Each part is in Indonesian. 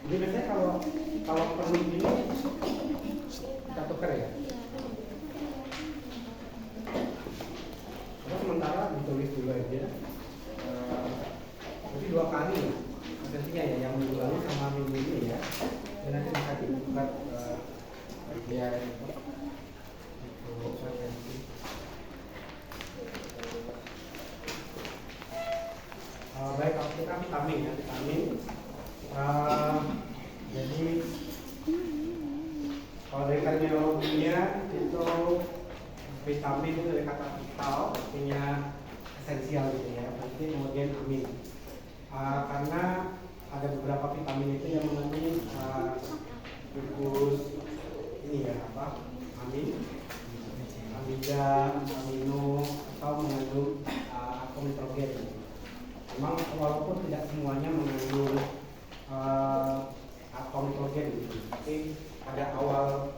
Jadi biasanya kalau perlu gini kita tukar ya. Atau sementara ditulis dulu aja. Jadi 2 kali ya asesinya ya, yang minggu lalu sama minggu ini ya. Dan nanti bisa dibuka biar itu asesi. Baik, kita vitamin ya, vitamin. Jadi kalau dari terminologinya itu vitamin itu dari kata vital, artinya esensial gitu ya, berarti kemudian amin. Karena ada beberapa vitamin itu yang mengandung gugus ini ya apa, amin, amida, amino, atau mengandung atom nitrogen. Memang walaupun tidak semuanya mengandung atom nitrogen gitu, tapi pada awal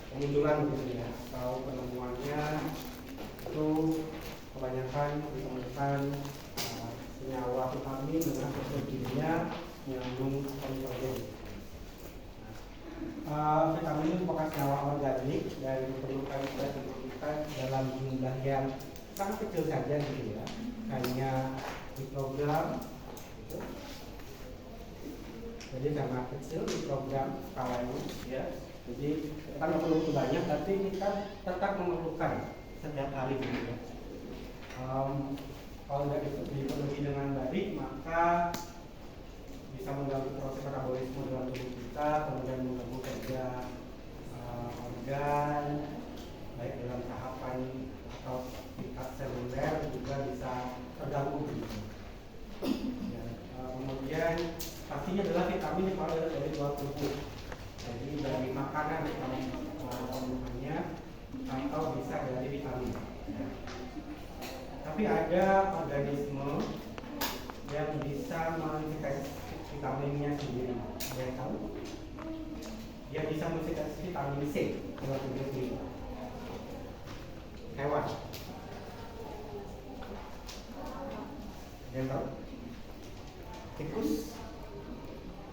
pemunculan gitu ya, atau penemuannya itu kebanyakan ditemukan senyawa vitamin dengan struktur kimia mengandung atom nitrogen. Vitamin itu merupakan senyawa organik dan diperlukan dalam jumlah yang sangat kecil saja gitu ya, hanya mikrogram gitu. Jadi sangat kecil mikrogram skalanya ya. Jadi kita nggak perlu banyak, tapi kita tetap memerlukan setiap hari gitu ya. Kalau tidak dipenuhi dengan baik, maka bisa mengganggu proses metabolisme dalam tubuh kita, kemudian mengganggu kerja organ, baik dalam tahapan atau tingkat seluler juga bisa terganggu gitu. Ya, kemudian pastinya adalah vitamin yang ada dari luar tubuh. Jadi dari makanan vitamin kandungannya atau bisa dari vitamin. Ya. Tapi ada organisme yang bisa mendeteksi vitaminnya sendiri. Ada yang tahu? Dia bisa mendeteksi vitamin C dalam tubuh sendiri. Hewan. Ada yang tahu? Tikus.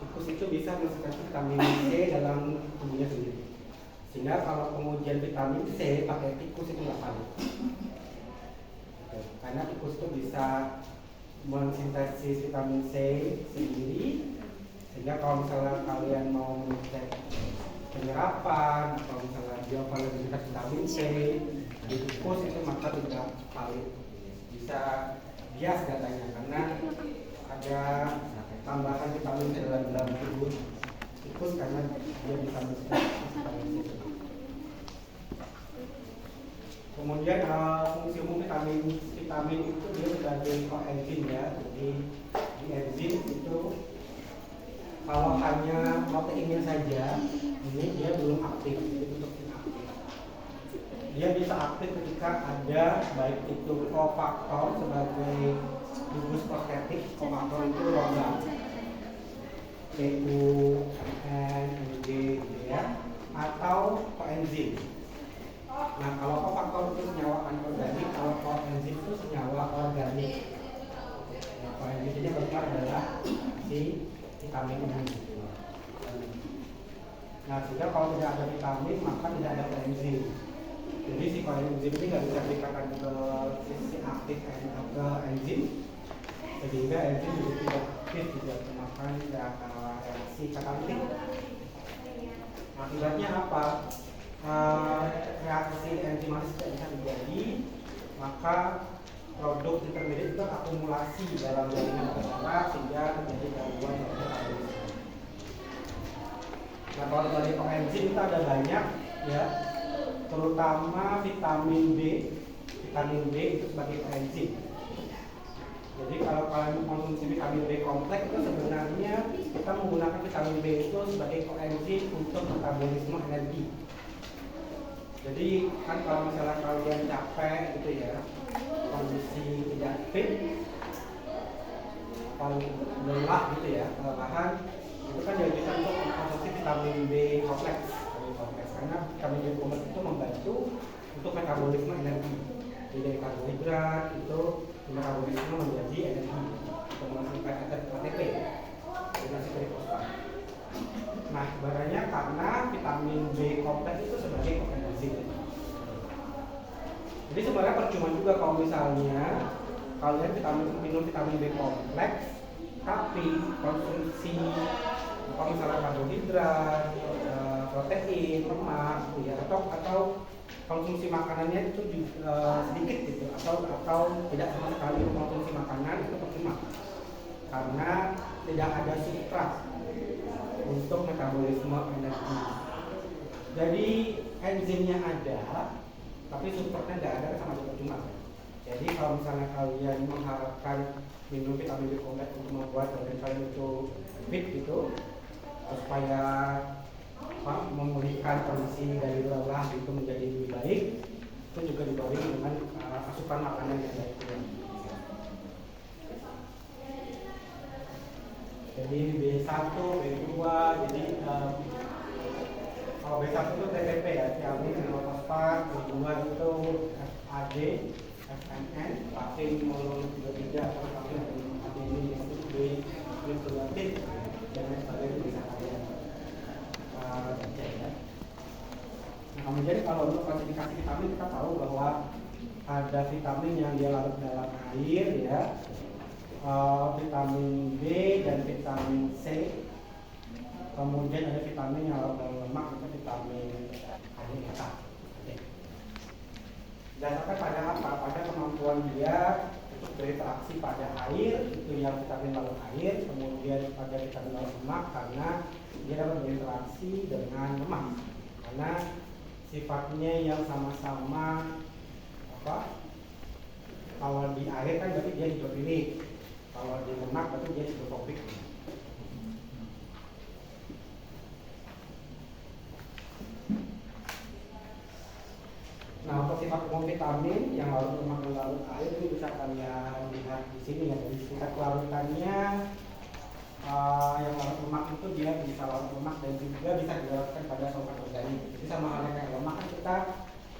Tikus itu bisa mendeteksi vitamin C dalam tubuhnya sendiri. Sehingga kalau pengujian vitamin C pakai tikus itu nggak valid. Karena tikus itu bisa mensintesis vitamin C sendiri, sehingga kalau misalnya kalian mau mengecek penyerapan atau misalnya dia valid vitamin C di tikus itu maka tidak valid, bisa bias datanya karena ada tambahan vitamin C dalam tubuh tikus karena dia bisa mensintesis vitamin C. Kemudian fungsi umum vitamin itu dia sebagai koenzim ya. Jadi di enzim itu kalau hanya proteinnya saja ini dia belum aktif, itu untuk inaktif. Dia bisa aktif ketika ada baik itu kofaktor sebagai gugus protetik, kofaktor itu logam Cu, N, Mg gitu ya, atau koenzim. Nah, kalau kofaktor itu senyawa anorganik, kalau koenzim itu senyawa organik. Nah, koenzim ini berarti adalah si vitamin ini. Nah, sehingga kalau tidak ada vitamin, maka tidak ada koenzim. Jadi si koenzim ini nggak bisa dikatakan ke sisi aktif ke enzim, sehingga enzim juga tidak aktif, tidak memakan reaksi katalitik. Akibatnya apa? Reaksi enzimatis tidak bisa terjadi, maka produk intermediate itu akumulasi dalam jaringan darah sehingga terjadi gangguan pada metabolisme. Nah, kalau dari koenzim kita ada banyak ya, terutama vitamin B. Vitamin B itu sebagai koenzim. Jadi kalau kalian mengkonsumsi vitamin B kompleks itu sebenarnya kita menggunakan vitamin B itu sebagai koenzim untuk metabolisme energi. Jadi kan kalau misalnya kalian capek gitu ya, kondisi tidak fit, atau lelah gitu ya, kelelahan, itu kan dianjurkan untuk mengkonsumsi vitamin B kompleks. Karena vitamin B kompleks itu membantu untuk metabolisme energi. Jadi dari karbohidrat itu metabolisme menjadi energi untuk menghasilkan ATP, dengan seperti fosfat. karena vitamin B kompleks itu sebagai koenzim. Jadi sebenarnya percuma juga kalau misalnya kalian minum vitamin B kompleks, tapi konsumsi kalau misalnya karbohidrat, protein, lemak, ya, atau konsumsi makanannya itu sedikit gitu, atau tidak sama sekali mengkonsumsi makanan, itu percuma karena tidak ada substrat untuk metabolisme energi. Jadi enzimnya ada, tapi substratnya tidak ada, sama aja percuma. Jadi kalau misalnya kalian mengharapkan minum vitamin B kompleks untuk membuat badan kalian itu fit gitu, supaya memulihkan kondisi dari lelah itu menjadi lebih baik, itu juga dibarengi dengan asupan makanan yang baik. Jadi B1, B2, jadi kalau B1 itu TTP ya, tiamin, fosfat, B2 itu FAD, FNN, plastin, mononucleotida, atau plastin adenin, itu B-glutatit, dan lain sebagainya bisa kalian baca ya. Nah, kemudian kalau untuk klasifikasi vitamin kita tahu bahwa ada vitamin yang dia larut dalam air ya, vitamin B dan vitamin C. Kemudian ada vitamin yang larut dalam lemak, itu vitamin A. Dasarkan pada apa? Pada kemampuan dia untuk berinteraksi pada air, itu yang vitamin larut air. Kemudian pada vitamin larut lemak karena dia dapat berinteraksi dengan lemak, karena sifatnya yang sama-sama kalau di air kan berarti dia hidrofilik, kalau di lemak berarti dia hidrofobik. Nah, untuk sifat umum vitamin yang larut lemak dan larut air itu bisa kalian lihat di sini ya. Dari tingkat kelarutannya, yang larut lemak itu dia bisa larut lemak dan juga bisa dilarutkan pada solvent organik. Jadi sama halnya kayak lemak kan kita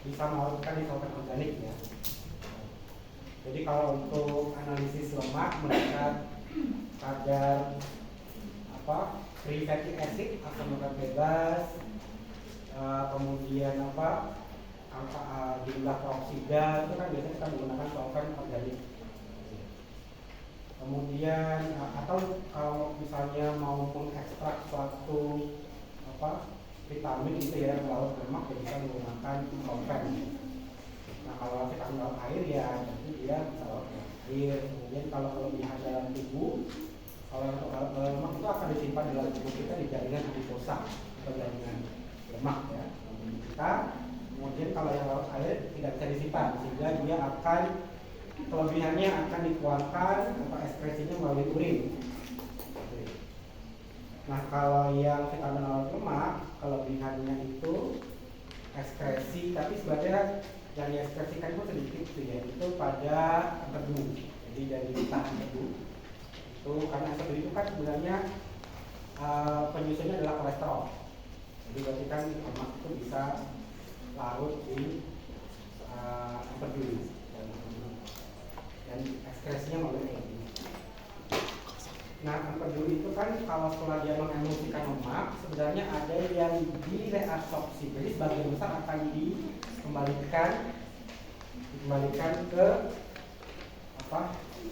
bisa melarutkan di solvent organik ya. Jadi kalau untuk analisis lemak melihat kadar free fatty acid, asam lemak bebas, kemudian jumlah peroksida, itu kan biasanya kita menggunakan solvent organik. Kemudian atau kalau misalnya mau mengekstrak suatu vitamin itu ya yang larut lemak, ya bisa menggunakan solvent. Nah, kalau vitamin dalam air ya nanti dia bisa larut dalam air. Kemudian kalau kelebihan dalam tubuh, kalau untuk lemak itu akan disimpan dalam tubuh kita di jaringan adiposa atau jaringan lemak ya kita. Kemudian kalau yang larut air tidak bisa disimpan, sehingga dia akan kelebihannya akan dikeluarkan atau ekspresinya melalui urin. Nah, kalau yang vitamin larut lemak kelebihannya itu ekskresi, tapi sebenarnya yang diekspresikan itu sedikit gitu ya, itu pada empedu. Jadi dari tahan empedu itu, karena empedu itu kan sebenarnya penyusunnya adalah kolesterol. Jadi berarti kan lemak itu bisa larut di empedu dan ekskresinya melalui empedu. Nah, empedu itu kan kalau setelah dia mengemulsikan lemak, sebenarnya ada yang direabsorpsi. Jadi sebagian besar akan dikembalikan ke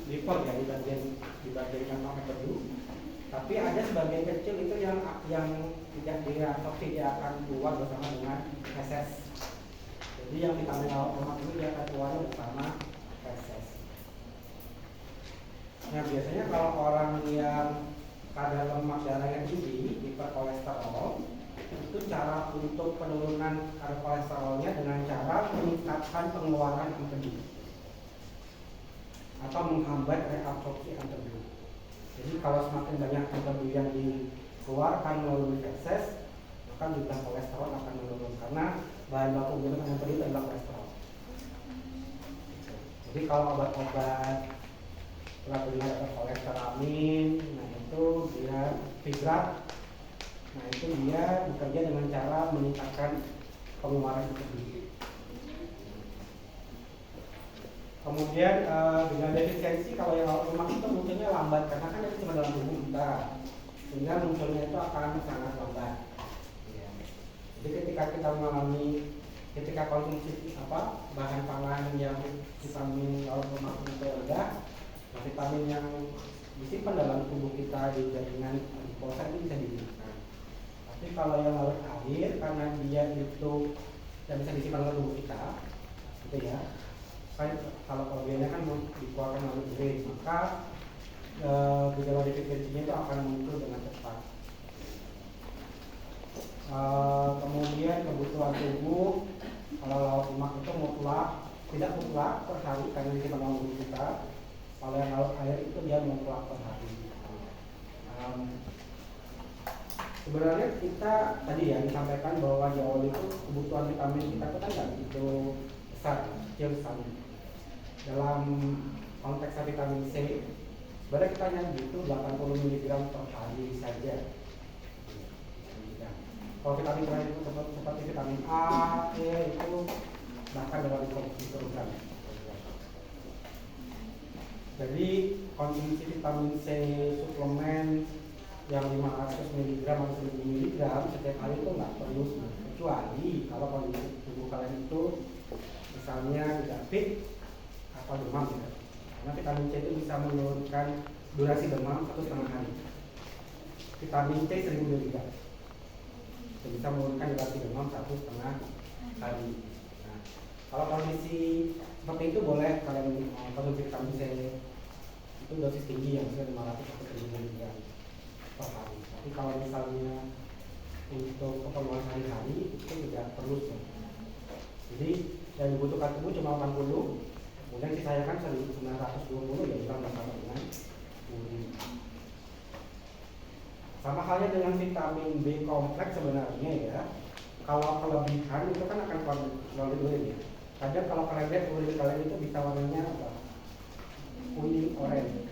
liver ya, di bagian kantong empedu. Tapi ada sebagian kecil itu yang tidak direabsorpsi, dia akan keluar bersama dengan feses. Jadi yang vitamin lemak itu dia akan keluar bersama feses. Nah, biasanya kalau orang yang kadar lemak darahnya tinggi, hiperkolesterol, itu cara untuk penurunan kadar kolesterolnya dengan cara meningkatkan pengeluaran empedu atau menghambat reabsorpsi empedu. Jadi kalau semakin banyak empedu yang dikeluarkan melalui feses, maka jumlah kolesterol akan menurun karena bahan baku untuk empedu adalah kolesterol. Jadi kalau obat-obat pernah dengar ada kolesteramin, nah itu dia fibrat, nah itu dia bekerja dengan cara meningkatkan pengeluaran empedu. Kemudian dengan defisiensi, kalau yang larut lemak itu munculnya lambat karena kan itu cuma dalam tubuh kita, sehingga munculnya itu akan sangat lambat. Ya. Jadi ketika konsumsi bahan pangan yang vitamin lauk lemak itu rendah, vitamin yang disimpan dalam tubuh kita di jaringan adipose itu bisa digunakan. Tapi kalau yang larut air, karena dia itu tidak bisa disimpan oleh tubuh kita, gitu ya. Kan kalau kelebihannya kan dikeluarkan melalui urin, maka gejala defisiensinya itu akan muncul dengan cepat. Kemudian kebutuhan tubuh, kalau lauk lemak itu tidak mutlak per hari karena disimpan oleh tubuh kita. Kalau yang lauk air itu dia mutlak per hari. Sebenarnya kita tadi ya disampaikan bahwa di awal itu kebutuhan vitamin kita itu kan nggak begitu besar, kecil sekali. Dalam konteks vitamin C, sebenarnya kita hanya butuh 80 mg per hari saja. Kalau vitamin lain itu seperti vitamin A, E itu bahkan dalam mikrogram. Jadi konsumsi vitamin C suplemen yang 500 mg atau 1000 mg setiap hari itu nggak perlu, kecuali kalau kondisi tubuh kalian itu misalnya tidak fit atau demam ya. Karena vitamin C itu bisa menurunkan durasi demam 1,5 hari. Vitamin C 1000 mg bisa menurunkan durasi demam 1,5 hari. Nah, kalau kondisi seperti itu boleh kalian konsumsi vitamin C itu dosis tinggi yang bisa 500 atau 1000 mg per hari. Tapi kalau misalnya untuk keperluan hari-hari itu tidak perlu. Jadi yang dibutuhkan tubuh cuma 80, kemudian sisanya kan 1920 ya kita bersama dengan urin. Sama halnya dengan vitamin B kompleks sebenarnya ya. Kalau kelebihan itu kan akan melalui urin ya. Kadang kalau kalian lihat urin kalian itu bisa warnanya apa? Kuning oranye.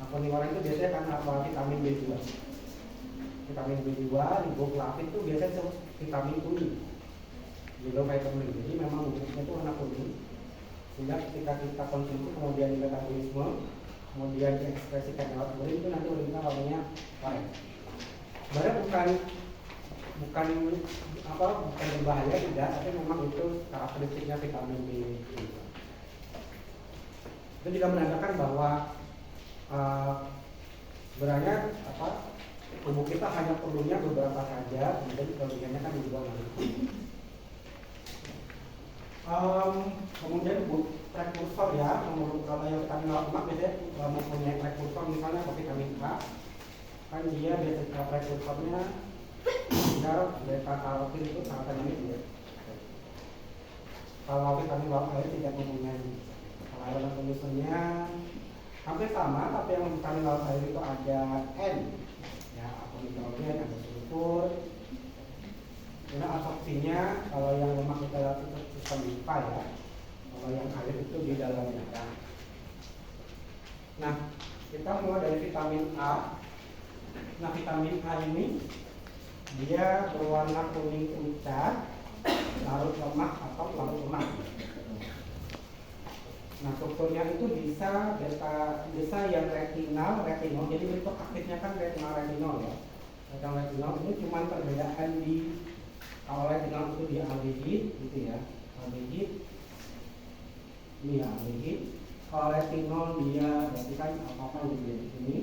Nah, kuning oranye itu biasanya karena apa? Vitamin B2. Vitamin B2 riboflavin itu biasanya vitamin kuning. Vitamin. Jadi memang bubuknya itu warna kuning. Sehingga ketika kita konsumsi kemudian di metabolisme, kemudian diekspresikan lewat urin itu nanti urinnya warnanya oranye. Sebenarnya bukan berbahaya tidak, tapi memang itu karakteristiknya vitamin B. Itu juga menandakan bahwa sebenarnya tubuh kita hanya perlunya beberapa saja, kemudian kelebihannya kan dibuang lagi. Kemudian prekursor ya, kalau yang vitamin lauk lemak biasanya mempunyai prekursor misalnya vitamin A, kan dia biasanya prekursornya beta karotin itu sangat dinamis ya. Kalau vitamin lauk air tidak mempunyai. Kalau elemen penyusunnya hampir sama, tapi yang vitamin lauk air itu ada N, ya, atau nitrogen, ada sulfur. Karena absorpsinya kalau yang lemak kita lihat itu sistem IPA ya, kalau yang air itu di dalam darah. Nah, kita mulai dari vitamin A. Nah, vitamin A ini dia berwarna kuning pucat, larut lemak atau larut lemak. Nah, strukturnya itu bisa yang retinol, jadi bentuk aktifnya kan retinol ya. Retinol ini cuma perbedaan di kalau retinol itu di aldehid gitu ya, aldehid ini ya aldehid. Kalau retinol dia berarti kan apa yang di sini.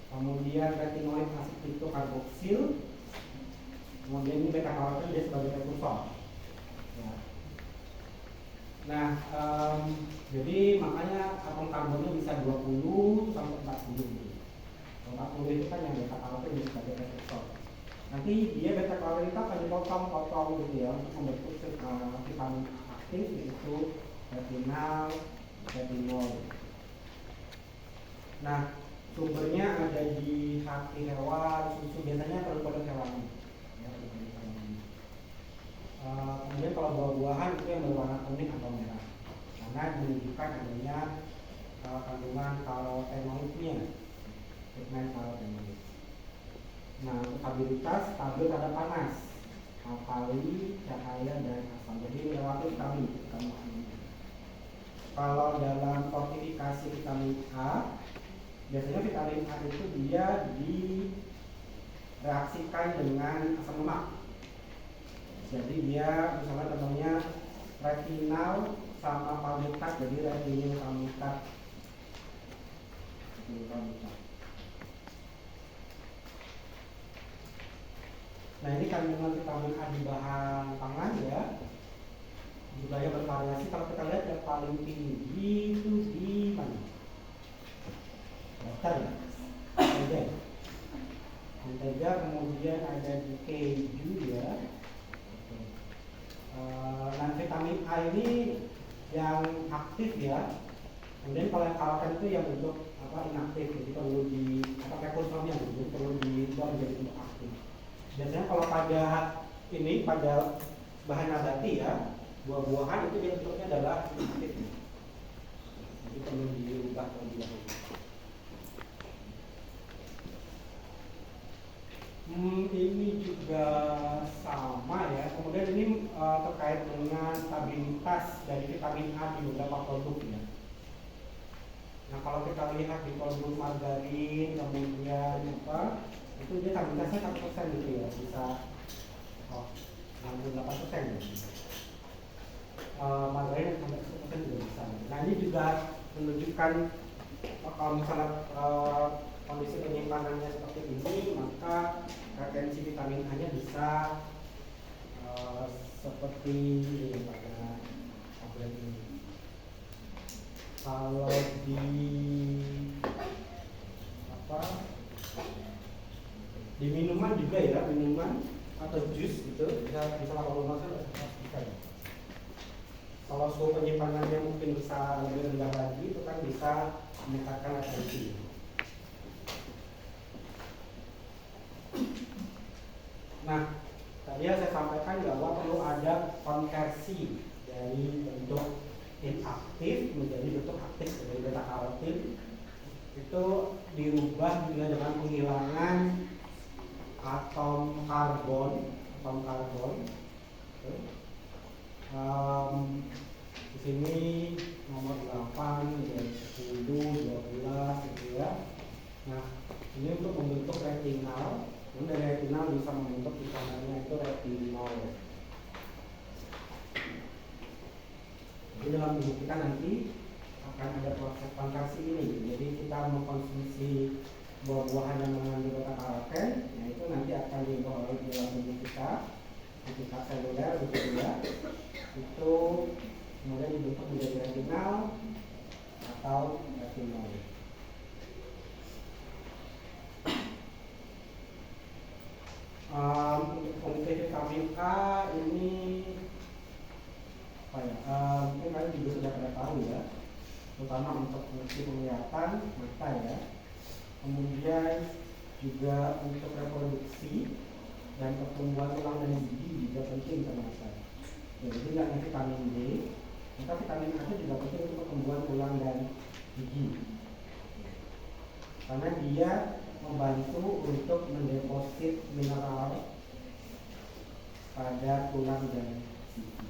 Kemudian retinoik asid itu karboksil. Kemudian ini beta karotin dia sebagai prekursor. Ya. Nah, jadi makanya atom karbonnya bisa 20 sampai 40. 40 itu kan yang beta karotin sebagai prekursor. Nanti dia beta karotin itu akan dipotong-potong gitu ya untuk membentuk vitamin aktif yaitu retinol. Nah, sumbernya ada di hati hewan, susu biasanya produk hewani. Ya, kemudian kalau buah-buahan itu yang berwarna kuning atau merah, karena menunjukkan adanya kandungan karotenoidnya, pigmen karotenoid. Nah, untuk stabilitas stabil pada panas, alkali, cahaya dan asam. Jadi melewati vitamin. Kalau dalam fortifikasi vitamin A, biasanya vitamin A itu dia direaksikan terkait dengan asam lemak. Jadi dia misalnya contohnya retinal sama palmitat, jadi retinil palmitat. Nah ini kandungan vitamin A di bahan pangan ya, budaya bervariasi. Kalau kita lihat yang paling tinggi itu di mana? Butter ya, mentega, kemudian ada di keju ya. Nah vitamin A ini yang aktif ya. Kemudian kalau yang kalkan itu yang untuk inaktif, jadi perlu di prekursornya, jadi perlu dibuat menjadi untuk aktif. Biasanya kalau pada bahan nabati ya, buah-buahan itu dia bentuknya adalah inaktif, jadi perlu diubah terlebih dahulu. Ini juga sama ya. Kemudian ini terkait dengan stabilitas dari vitamin A di beberapa produk ya. Nah kalau kita lihat di produk margarin, kemudian itu dia stabilitasnya 1% gitu ya, bisa 68% gitu. Margarin sampai 1% juga bisa. Nah ini juga menunjukkan kalau misalnya kondisi penyimpanannya seperti ini, maka retensi vitamin A-nya bisa seperti ini pada tablet ini. Kalau di minuman juga ya, minuman atau jus gitu bisa 80% bisa. Kalau suhu penyimpanannya mungkin bisa lebih rendah lagi, itu kan bisa meningkatkan retensi. Nah, tadi saya sampaikan bahwa perlu ada konversi dari bentuk inaktif menjadi bentuk aktif dari beta karotin. Itu dirubah dengan penghilangan atom karbon. Di sini nomor 8, 10, 12 gitu ya. Nah, ini untuk membentuk retinal. Kemudian dari retinal bisa membentuk vitaminnya itu retinol. Jadi dalam tubuh kita nanti akan ada proses konversi ini. Jadi kita mengkonsumsi buah-buahan yang mengandung beta karoten, nah itu nanti akan diubah oleh dalam tubuh kita di tingkat seluler begitu ya. Itu kemudian dibentuk menjadi retinal atau retinol. Untuk fungsi vitamin A ini mungkin kalian juga sudah pada tahu ya, terutama untuk fungsi penglihatan mata ya, kemudian juga untuk reproduksi dan pertumbuhan tulang dan gigi juga penting ternyata. Jadi tidak hanya vitamin D, maka vitamin A itu juga penting untuk pertumbuhan tulang dan gigi, karena dia membantu untuk mendeposit mineral pada tulang dan gigi.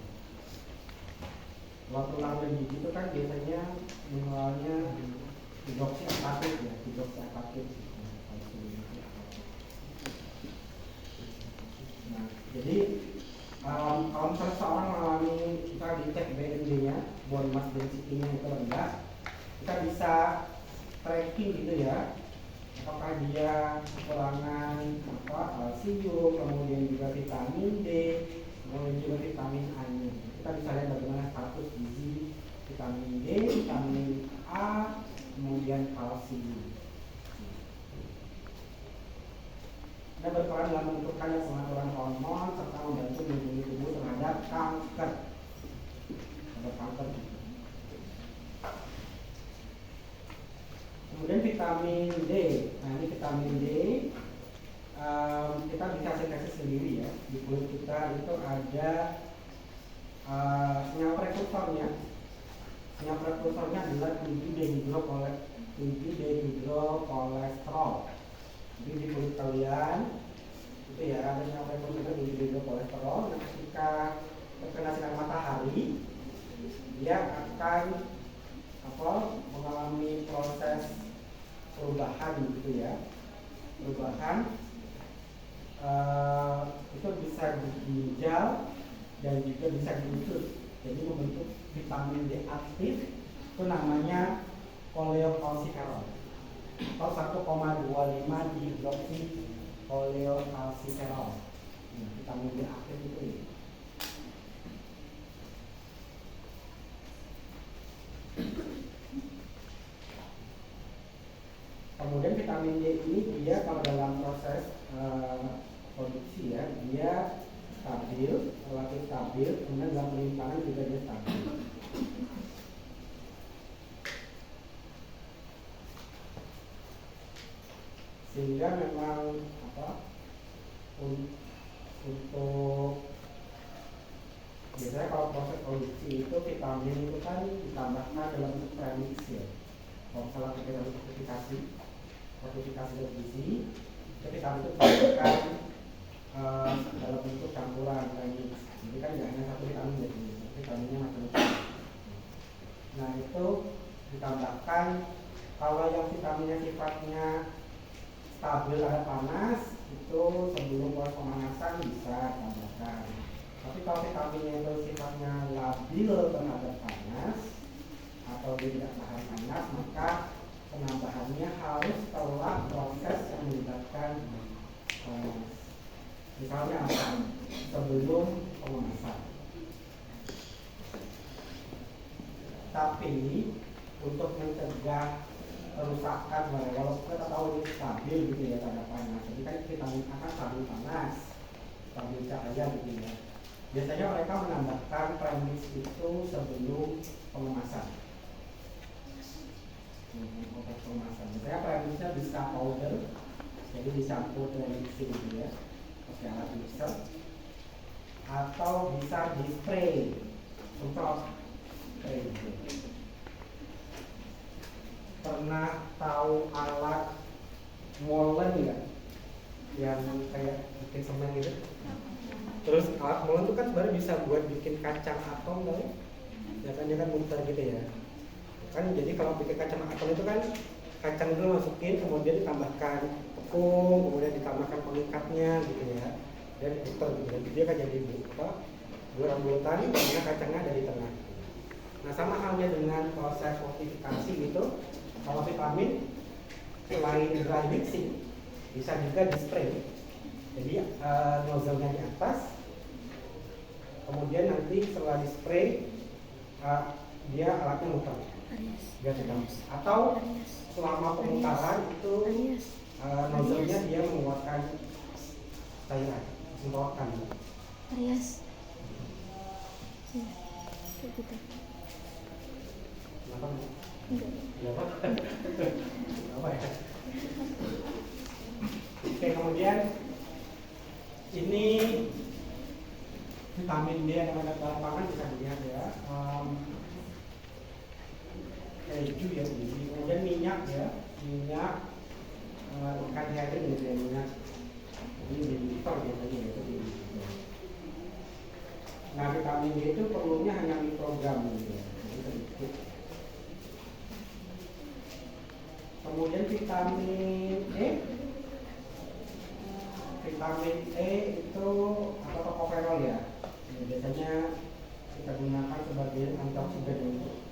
Kalau tulang dan gigi itu kan biasanya mineralnya hidroksiapatит ya, hidroksiapatит. Nah, jadi kalau misalnya seorang mengalami, kita dicek BMD-nya, bone mass density-nya itu rendah, kita bisa tracking gitu ya, apakah dia kekurangan kalsium, kemudian juga vitamin D, kemudian juga vitamin A-nya. Kita bisa lihat bagaimana status gizi vitamin D, vitamin A, kemudian kalsium. Dia berperan dalam menentukan pengaturan hormon serta membantu melindungi tubuh terhadap kanker. Kemudian vitamin D. Nah ini vitamin D kita bisa sintesis sendiri ya. Di kulit kita itu ada senyawa prekursornya. Senyawa prekursornya adalah inti dehidrokolesterol. Jadi di kulit kalian itu ya ada senyawa prekursornya dehidrokolesterol. Nah ketika terkena sinar matahari, dia akan mengalami proses perubahan gitu ya, perubahan itu bisa di ginjal dan juga bisa di usus. Jadi membentuk vitamin D aktif, itu namanya koleokalsiferol. Atau 1,25 dihidroksi koleokalsiferol. Vitamin D aktif itu ini. Kemudian vitamin D ini dia kalau dalam proses produksi ya, dia stabil, relatif stabil, kemudian dalam penyimpanan juga dia stabil. Sehingga memang untuk biasanya kalau proses produksi itu vitamin itu kan ditambahkan dalam bentuk premix ya. Kalau misalnya kita dalam fortifikasi gizi, itu vitamin itu ditambahkan dalam bentuk campuran premix. Jadi kan tidak hanya satu vitamin, jadi vitaminnya macam-macam. Nah itu ditambahkan, kalau yang vitaminnya sifatnya stabil ada panas, itu sebelum proses pemanasan bisa ditambahkan. Tapi kalau vitaminnya itu sifatnya labil terhadap panas atau dia tidak tahan panas, maka penambahannya harus setelah proses yang melibatkan misalnya sebelum pemanasan. Tapi untuk mencegah kerusakan, walaupun kita tahu ini stabil gitu ya terhadap panas, jadi kan vitamin A kan stabil panas, stabil cahaya gitu ya. Biasanya mereka menambahkan premix itu sebelum pengemasan. Untuk pengemasan, biasanya premixnya bisa powder, jadi dicampur dengan mixing gitu ya, pakai alat mixer, atau bisa di spray, semprot spray gitu. Pernah tahu alat molen nggak? Yang kayak bikin semen gitu. Terus alat molen itu kan sebenarnya bisa buat bikin kacang atom kan? Ya kan dia kan muter gitu ya. Kan jadi kalau bikin kacang atom itu kan kacang dulu masukin, kemudian ditambahkan tepung, kemudian ditambahkan pengikatnya gitu ya. Dan puter gitu. Jadi dia kan jadi bulat-bulatan, karena kacangnya ada di tengah. Nah sama halnya dengan proses fortifikasi gitu. Kalau vitamin selain dry mixing bisa juga di spray. Jadi nozzle-nya di atas, kemudian nanti setelah di spray dia alatnya muter. Atau selama pemutaran itu nozzle-nya dia mengeluarkan cairan, semprotan. Arias. Kayak gitu. Kenapa? Enggak. Apa ya? Oke, kemudian ini vitamin D yang ada dalam pangan bisa dilihat ya. Keju ya, kemudian minyak ya, minyak ikan herring gitu ya, minyak ini di liter biasanya ya, itu. Nah vitamin D itu perlunya hanya mikrogram gitu ya, jadi sedikit. Kemudian vitamin E itu apa, tokoferol ya. Biasanya kita gunakan sebagai antioksidan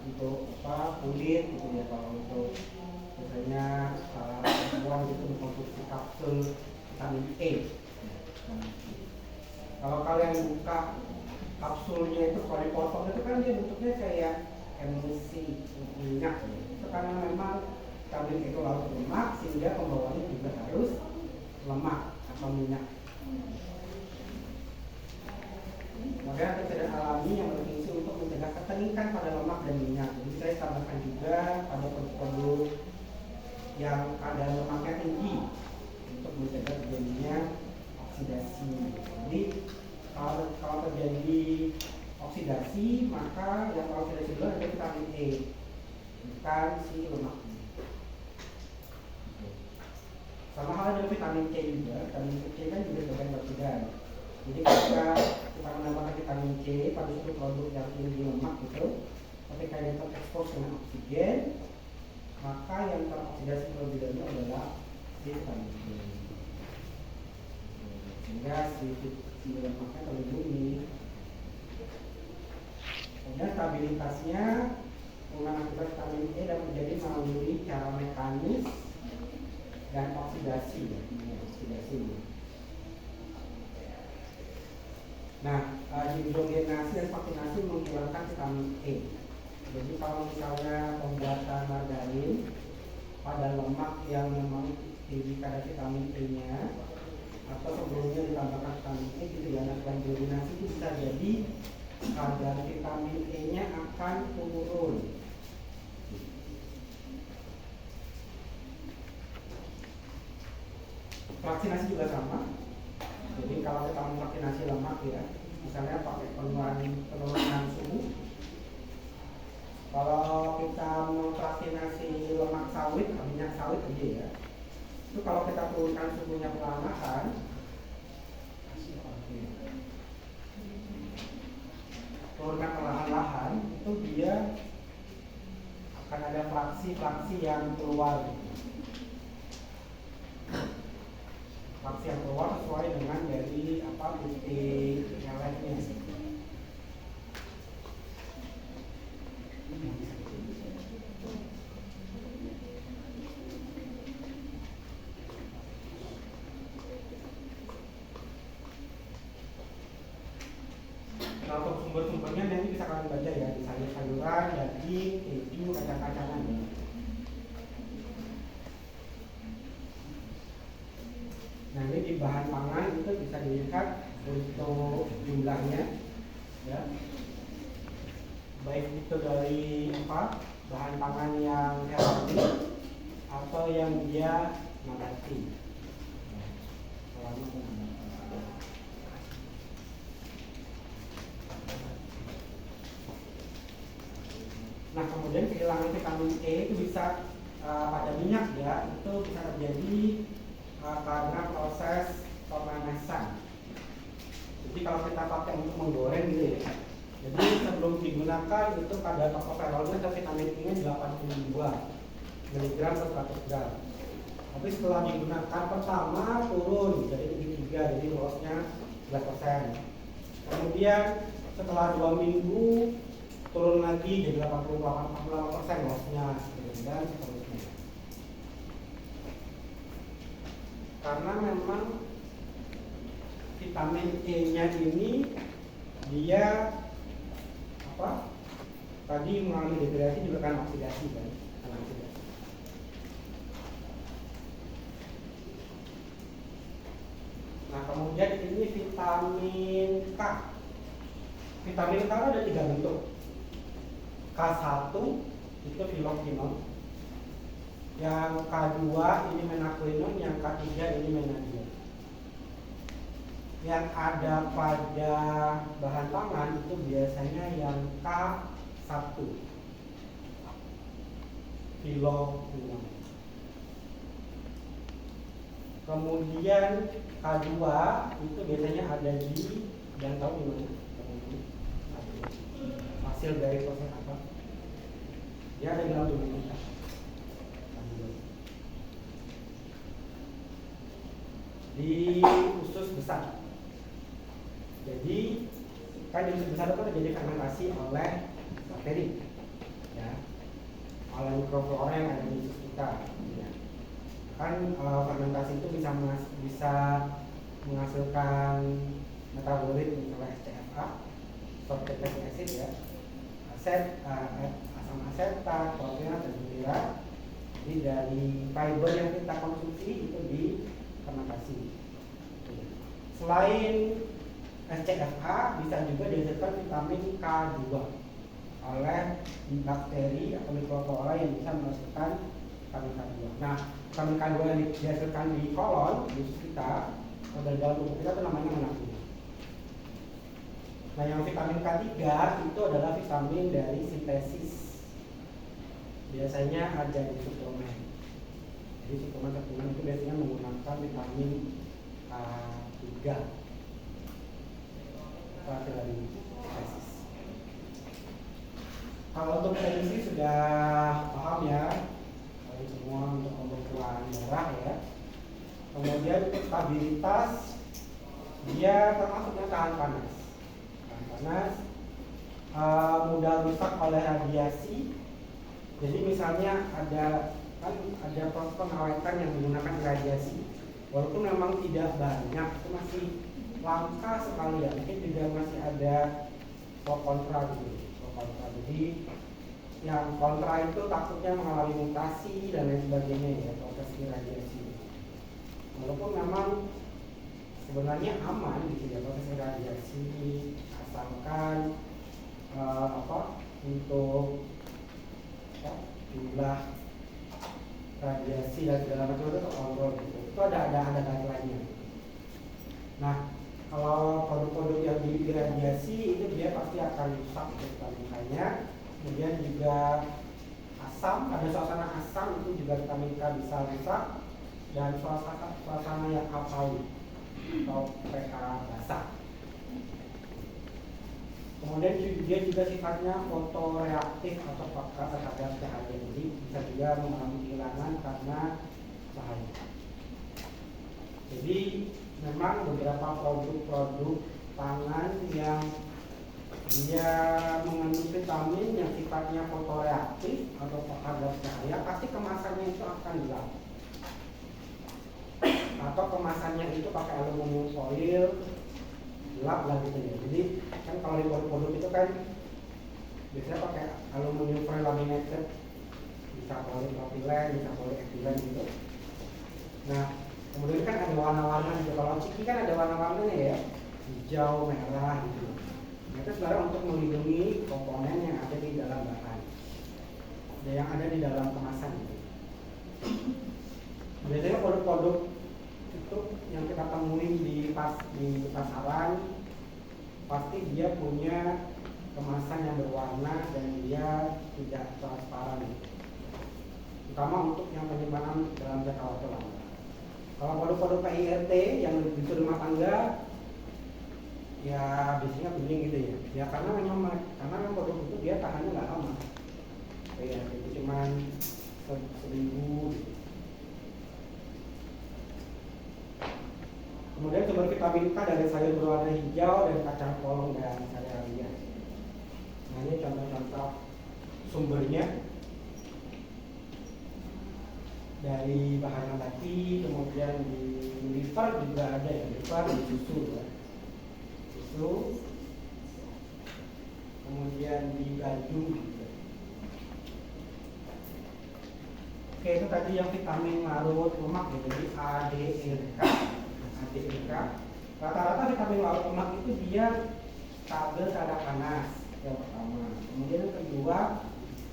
untuk kulit gitu ya. Kalau untuk biasanya perempuan gitu mengkonsumsi kapsul vitamin E. Kalau kalian buka kapsulnya itu, kalau dipotong itu kan dia bentuknya kayak emulsi minyak. Itu karena memang vitamin itu larut lemak, sehingga pembawaannya juga harus lemak atau minyak. Makanya antioksidan alami yang berfungsi untuk mencegah keteningan pada lemak dan minyak. Jadi saya tambahkan juga pada produk yang kadar lemaknya tinggi untuk mencegah terjadinya oksidasi. Jadi kalau terjadi oksidasi, maka yang oksidasi itu adalah vitamin E, bukan si lemak. Sama halnya dengan vitamin C juga. Vitamin C kan juga sebagai antioksidan. Jadi ketika kita menambahkan vitamin C pada suatu produk yang tinggi lemak itu, ketika dia terekspos dengan oksigen, maka yang teroksidasi terlebih dahulu adalah si vitamin C. sehingga si lemaknya terlindungi. Kemudian stabilitasnya penggunaan akibat vitamin E dapat terjadi melalui cara mekanis dan oksidasi. Oksidasi. Nah, hidrogenasi dan vaksinasi menghilangkan vitamin E. Jadi kalau misalnya pembuatan margarin pada lemak yang memang tinggi kadar vitamin E-nya, atau sebelumnya ditambahkan vitamin E gitu ya, nah hidrogenasi itu bisa jadi kadar vitamin E-nya akan turun. Vaksinasi juga sama. Jadi kalau kita memvaksinasi lemak ya, misalnya pakai penurunan suhu. Kalau kita memvaksinasi lemak sawit, minyak sawit aja ya, itu kalau kita turunkan suhunya perlahan-lahan, itu dia akan ada fraksi-fraksi yang keluar. Fraksi yang keluar sesuai dengan dari titik LF-nya. Nah, untuk sumber-sumbernya nanti bisa kalian baca ya di sayur-sayuran, daging, keju, kacang-kacangan. Nah, ini di bahan pangan itu bisa dilihat untuk jumlahnya, ya. Baik itu dari bahan pangan yang hewani atau yang dia nabati. Nah, kemudian kehilangan vitamin E itu bisa pada minyak ya, itu bisa terjadi karena proses pemanasan. Jadi kalau kita pakai untuk menggoreng gitu ya, jadi sebelum digunakan itu kadar toksoferolnya atau vitamin E-nya 82 mg per 100 gram. Tapi setelah digunakan pertama turun jadi 73, jadi lossnya 11%. Kemudian setelah 2 minggu turun lagi jadi 88% lossnya, dan seterusnya. Karena memang vitamin E-nya ini dia tadi mengalami degradasi juga kan oksidasi kan, oksidasi. Nah, kemudian ini vitamin K. Vitamin K ada 3 bentuk. K1 itu filokvinol, yang K2 ini menakwinol, yang K3 ini menadiol. Yang ada pada bahan pangan itu biasanya yang K1 filokvinol. Kemudian K2 itu biasanya ada di, dan tahu di mana? Hasil dari proses apa? Dia ada di dalam tubuh kita. Di usus besar. Jadi kan di usus besar itu terjadi fermentasi oleh bakteri, ya, oleh mikroflora yang ada di usus kita. Ya. Kan fermentasi itu bisa menghasilkan metabolit misalnya SCFA, short fatty acid ya, asam asetat, protein dan gula. Jadi dari fiber yang kita konsumsi itu difermentasi. Selain SCFA bisa juga dihasilkan vitamin K2 oleh bakteri atau mikroflora yang bisa menghasilkan vitamin K2. Nah, vitamin K2 yang dihasilkan di kolon di usus kita atau dari dalam tubuh kita itu namanya menafsir. Nah, yang vitamin K3 itu adalah vitamin dari sintesis. Biasanya ada di suplemen. Jadi suplemen itu biasanya menggunakan vitamin K3 dari sintesis. Kalau untuk prediksi sudah paham ya, semua untuk pembekuan darah ya. Kemudian stabilitas dia termasuknya tahan panas. Tahan panas, mudah rusak oleh radiasi. Jadi misalnya ada proses pengawetan yang menggunakan radiasi, walaupun memang tidak banyak, itu masih langka sekali ya. Mungkin juga masih ada pro kontra gitu. Pro kontra. Jadi yang kontra itu takutnya mengalami mutasi dan lain sebagainya ya, proses radiasi. Walaupun memang sebenarnya aman gitu ya proses radiasi, asalkan untuk jumlah radiasi dan segala macam itu terkontrol gitu. Itu ada guideline-nya. Nah, kalau produk-produk yang diradiasi itu dia pasti akan rusak gitu makanya. Kemudian juga asam, ada suasana asam itu juga vitamin K bisa rusak, dan suasana yang alkali atau pH basah. Kemudian dia juga sifatnya fotoreaktif atau peka terhadap cahaya, jadi bisa juga mengalami kehilangan karena cahaya. Jadi memang beberapa produk-produk pangan yang dia mengandung vitamin yang sifatnya fotoreaktif atau terhadap cahaya, pasti kemasannya itu akan gelap. Atau kemasannya itu pakai aluminium foil, gelap lah gitu ya. Jadi kan kalau di produk itu kan biasanya pakai aluminium foil laminated, bisa polipropylen, bisa polyethylene gitu. Nah, kemudian kan ada warna-warna gitu. Kalau ciki kan ada warna-warnanya ya, hijau, merah gitu. Nah, itu sebenarnya untuk melindungi komponen yang ada di dalam bahan, yang ada di dalam kemasan gitu. Biasanya produk-produk itu yang kita temuin di pasaran pasti dia punya kemasan yang berwarna dan dia tidak transparan, terutama untuk yang penyimpanan dalam jangka waktu lama. Kalau produk-produk PIRT yang di rumah tangga ya biasanya bening gitu ya karena memang produk itu dia tahannya nggak lama ya, itu cuma seminggu gitu. Kemudian sumber vitamin K dari sayur berwarna hijau dan kacang polong dan serealia. Nah, ini contoh-contoh sumbernya dari bahan nabati. Kemudian di liver juga ada ya, liver di susu ya. Susu, kemudian di gandum juga. Oke, itu tadi yang vitamin larut lemak ya, jadi A, D, E, K. Rata-rata vitamin larut lemak itu dia stabil terhadap panas yang pertama. Kemudian yang kedua,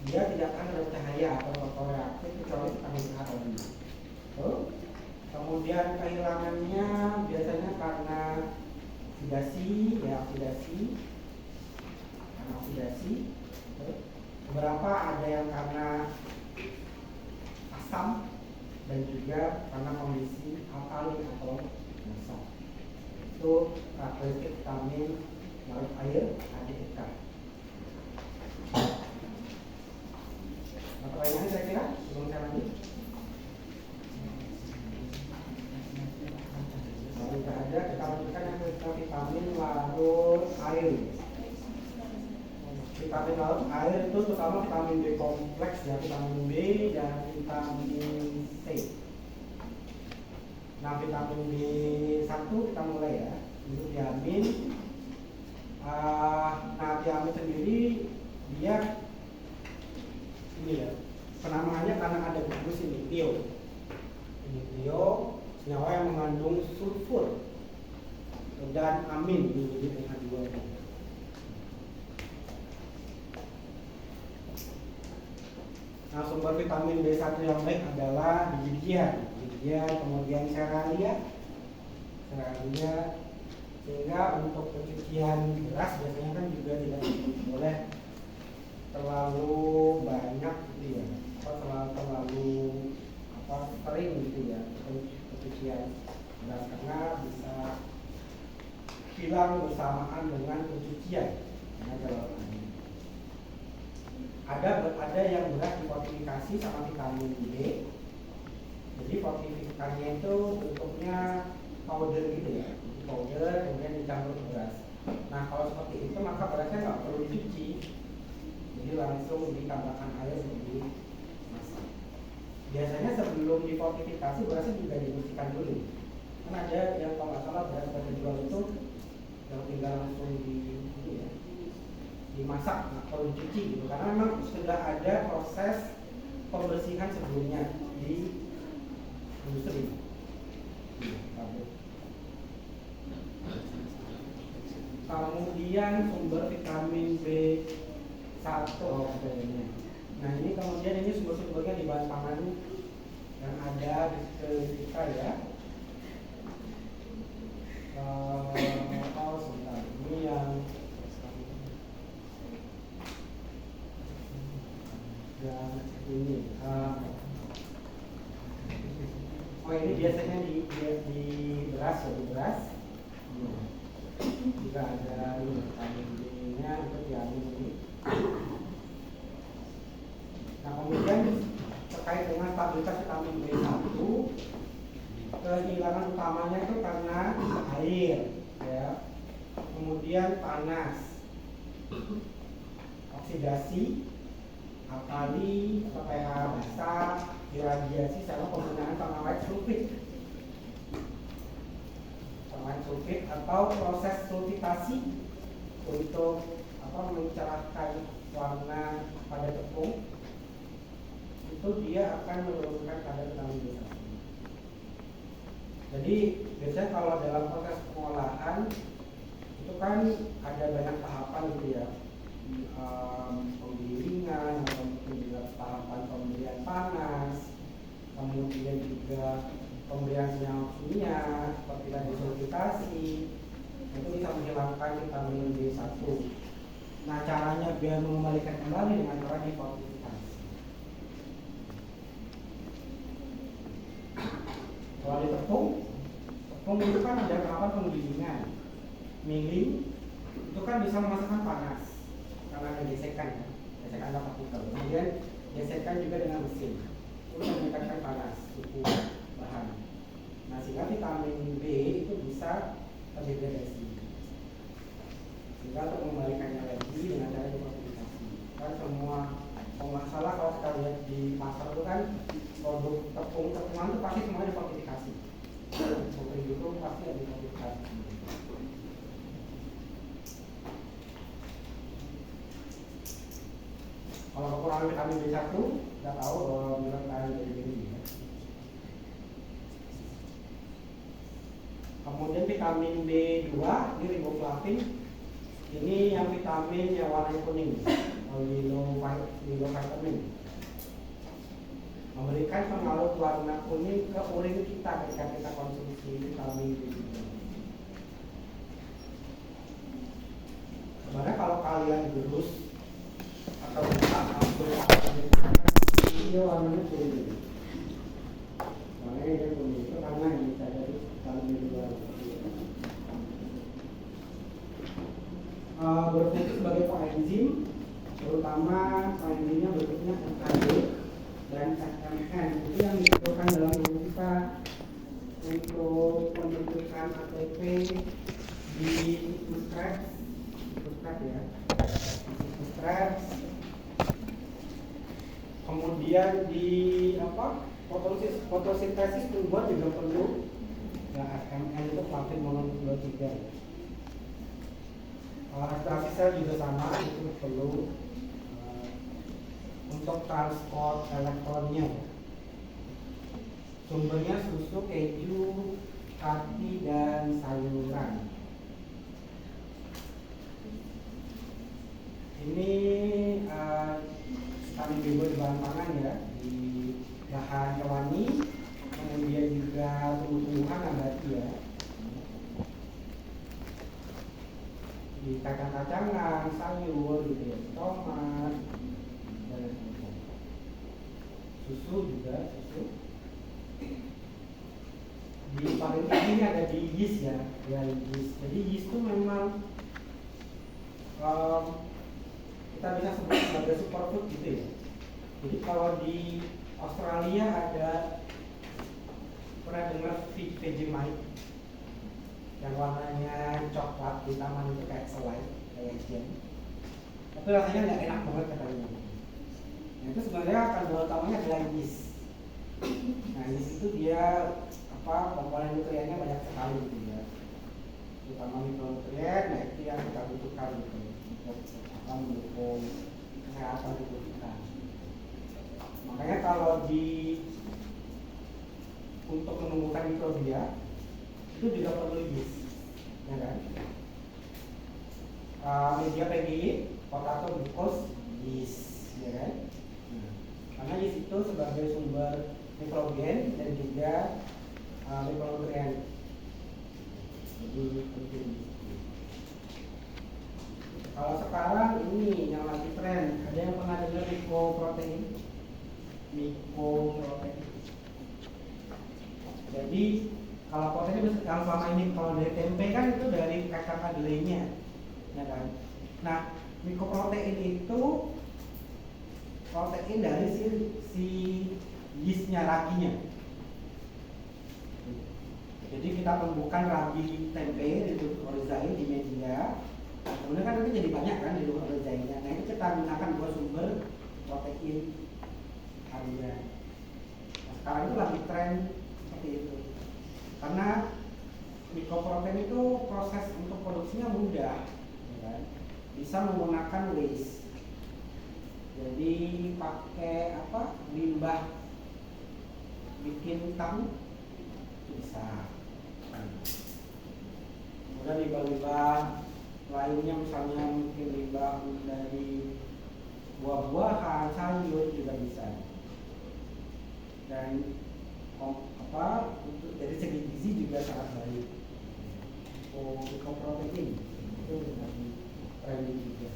dia tidak akan ada cahaya atau fotoreaktif kecuali vitamin A tadi. Kemudian kehilangannya biasanya karena oksidasi. Beberapa ada yang karena asam dan juga karena kondisi alkali atau basa. Itu karakteristik vitamin larut air ADK. Pertanyaan kira-kira sebelum saya lanjut? Kalau tidak ada, kita lanjutkan yang ke vitamin larut air. Vitamin larut air itu terutama vitamin B kompleks ya, vitamin B dan vitamin C. Nah, vitamin B1 kita mulai ya, untuk diamin. Nah, diamin sendiri dia ini ya, penamaannya karena ada gugus ini tio, senyawa yang mengandung sulfur dan amin ini jadi NH2 ini. Nah, sumber vitamin B1 yang baik adalah biji-bijian, kemudian serealia, sehingga untuk pencucian beras biasanya kan juga tidak boleh terlalu banyak gitu ya, terlalu sering gitu ya pencucian beras karena bisa hilang bersamaan dengan pencucian. Ada yang beras difortifikasi sama vitamin B. Jadi fortifikasinya itu bentuknya powder gitu ya, powder kemudian dicampur ke beras. Nah kalau seperti itu maka berasnya nggak perlu dicuci, jadi langsung ditambahkan air untuk dimasak. Biasanya sebelum difortifikasi berasnya juga dibersihkan dulu. Kan ada yang kalau nggak salah beras terjual itu yang tinggal langsung dimasak, nggak perlu dicuci gitu, karena memang sudah ada proses pembersihan sebelumnya di industri. Kemudian sumber vitamin B1 katanya. Nah ini kemudian ini sumber-sumbernya di bahan pangan yang ada di sekitar kita ya. Sebentar, ini yang ini. Ini biasanya di beras ya, di beras. Juga ada vitamin B-nya untuk diambil ini. Nah kemudian terkait dengan stabilitas vitamin B1, kehilangan utamanya itu karena air, ya. Kemudian panas, oksidasi, alkali atau pH basa, iradiasi, sama penggunaan pengawet sulfit. Sulfit atau proses sulfitasi untuk mencerahkan warna pada tepung, itu dia akan menurunkan kadar vitamin B1. Jadi biasanya kalau dalam proses pengolahan itu kan ada banyak tahapan gitu ya, penggilingan atau mungkin juga tahapan pemberian panas, kemudian juga pemberian sinyal kimia seperti tadi sulfitasi, itu bisa menghilangkan vitamin B1. Nah caranya biar mengembalikan kembali dengan cara difortifikasi. Kalau di tepung itu kan ada tahapan penggilingan, milling itu kan bisa menghasilkan panas karena ada gesekan ya, gesekan partikel. Kemudian gesekan juga dengan mesin, itu meningkatkan panas suhu bahan. Nah sehingga vitamin B itu bisa terdegradasi. Sehingga untuk mengembalikannya lagi dengan cara difortifikasi. Kan semua masalah kalau kita lihat di pasar itu kan produk tepungan itu pasti semuanya difortifikasi. Seperti itu pasti ada difortifikasi. Kalau kekurangan vitamin B1, kita tahu bahwa bilang kalian jadi gini ya. Kemudian vitamin B2 ini riboflavin, ini yang vitamin yang warnanya kuning, vitamin, memberikan pengaruh warna kuning ke urin kita ketika kita konsumsi vitamin B2. Sebenarnya kalau kalian gerus atau ini warnanya kuning, warnanya dia kuning itu karena ini ada vitamin B2. Berfungsi sebagai koenzim, terutama koenzimnya berikutnya NAD dan SMN, itu yang dibutuhkan dalam tubuh kita untuk pembentukan ATP di stres ya, stres. Kemudian di fotosintesis tumbuhan juga perlu ya, SMN itu flavin mononukleotida. Respirasi sel juga sama, itu perlu untuk transport elektronnya. Sumbernya susu, keju, roti, dan sayuran. Ini vitamin B2 di bahan pangan ya, di bahan hewani, kemudian juga tumbuh-tumbuhan nabati ya, di kacang-kacangan, sayur gitu ya, tomat, dan susu juga, susu. Di paling ini ada di yeast ya, yeast. Jadi yeast itu memang kita bisa sebut sebagai superfood gitu ya. Jadi kalau di Australia ada, pernah dengar Vegemite? yang warnanya coklat di taman itu kayak selai, kayak jam. Tapi rasanya nggak enak banget katanya. Nah, itu sebenarnya kandungan utamanya adalah yeast. Nah, yeast itu dia komponen nutriennya banyak sekali gitu ya. Terutama mikronutrien, nah itu yang kita butuhkan gitu untuk mendukung kesehatan tubuh kita. Makanya kalau untuk menumbuhkan mikrobia itu juga perlu yeast, ya kan? Media PGI, potato glucose, yeast, ya kan? Karena yeast itu sebagai sumber nitrogen dan juga mikronutrien. Jadi penting. Kalau sekarang ini yang lagi tren, ada yang pernah dengar mycoprotein? Mycoprotein. Jadi kalau protein itu yang selama ini kalau dari tempe kan itu dari kacang kedelainya, ya kan? Nah, mycoprotein itu protein dari si yeastnya, raginya. Jadi kita tumbuhkan ragi tempe di glucose di media. Kemudian kan nanti jadi banyak kan di glucose-nya. Nah itu kita gunakan buat sumber protein harian. Nah, sekarang itu lagi tren seperti itu. Karena mycoprotein itu proses untuk produksinya mudah, ya kan? Bisa menggunakan waste. Jadi pakai limbah bikin tahu itu bisa. Kemudian limbah-limbah lainnya misalnya mungkin limbah dari buah-buahan, sayur juga bisa. Dan untuk dari segi gizi juga sangat baik. Mycoprotein itu menjadi trending juga.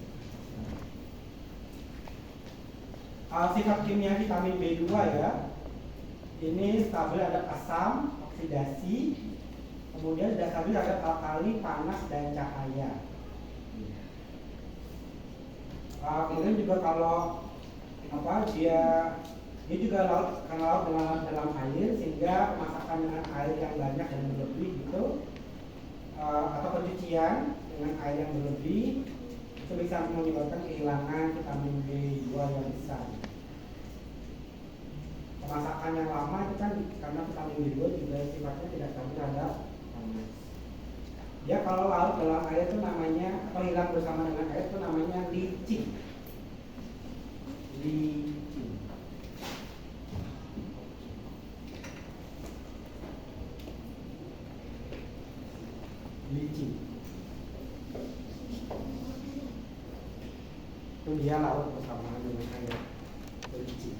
Sifat kimia vitamin B2 ya, ini stabil terhadap asam, oksidasi, kemudian tidak stabil terhadap alkali, panas, dan cahaya. Kemudian juga kalau dia juga akan larut dalam air, sehingga masakan dengan air yang banyak dan berlebih gitu, atau pencucian dengan air yang berlebih itu bisa menyebabkan kehilangan vitamin B2 yang besar. Pemasakan yang lama itu kan karena vitamin B2 juga sifatnya tidak stabil terhadap panas. Dia kalau larut dalam air itu namanya, atau hilang bersama dengan air itu namanya licin. Licin. Itu dia larut bersama dengan air, licin.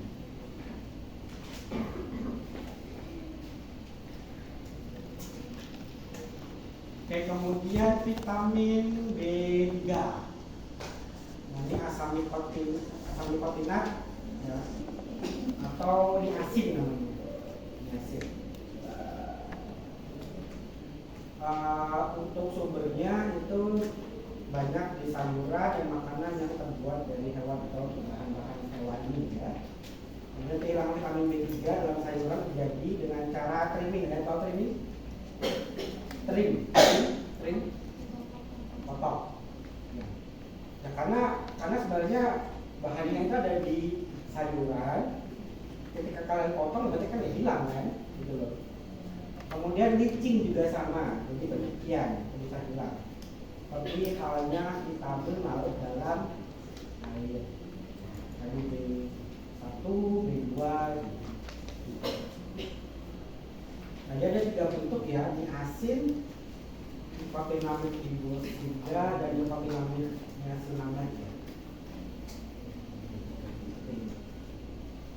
Oke, kemudian vitamin B3. Nah, ini asam nikotinat ya, atau niacin namanya. Niacin. Untuk sumbernya itu banyak di sayuran dan makanan yang terbuat dari hewan atau bahan-bahan hewani ya. Kemudian kehilangan vitamin B3 dalam sayuran terjadi dengan cara trimming. Ada tahu trimming? Trim, potong. Ya, karena sebenarnya bahannya itu ada di sayuran. Ketika kalian potong berarti kan ya hilang kan, gitu loh. Kemudian licin juga sama, jadi pencucian bisa hilang. Seperti halnya vitamin larut dalam air. Tadi B1, B2 gitu. Nah, dia ada 3 bentuk ya, niacin, nicotinamide glucosida, dan nicotinamide niacinamide ya.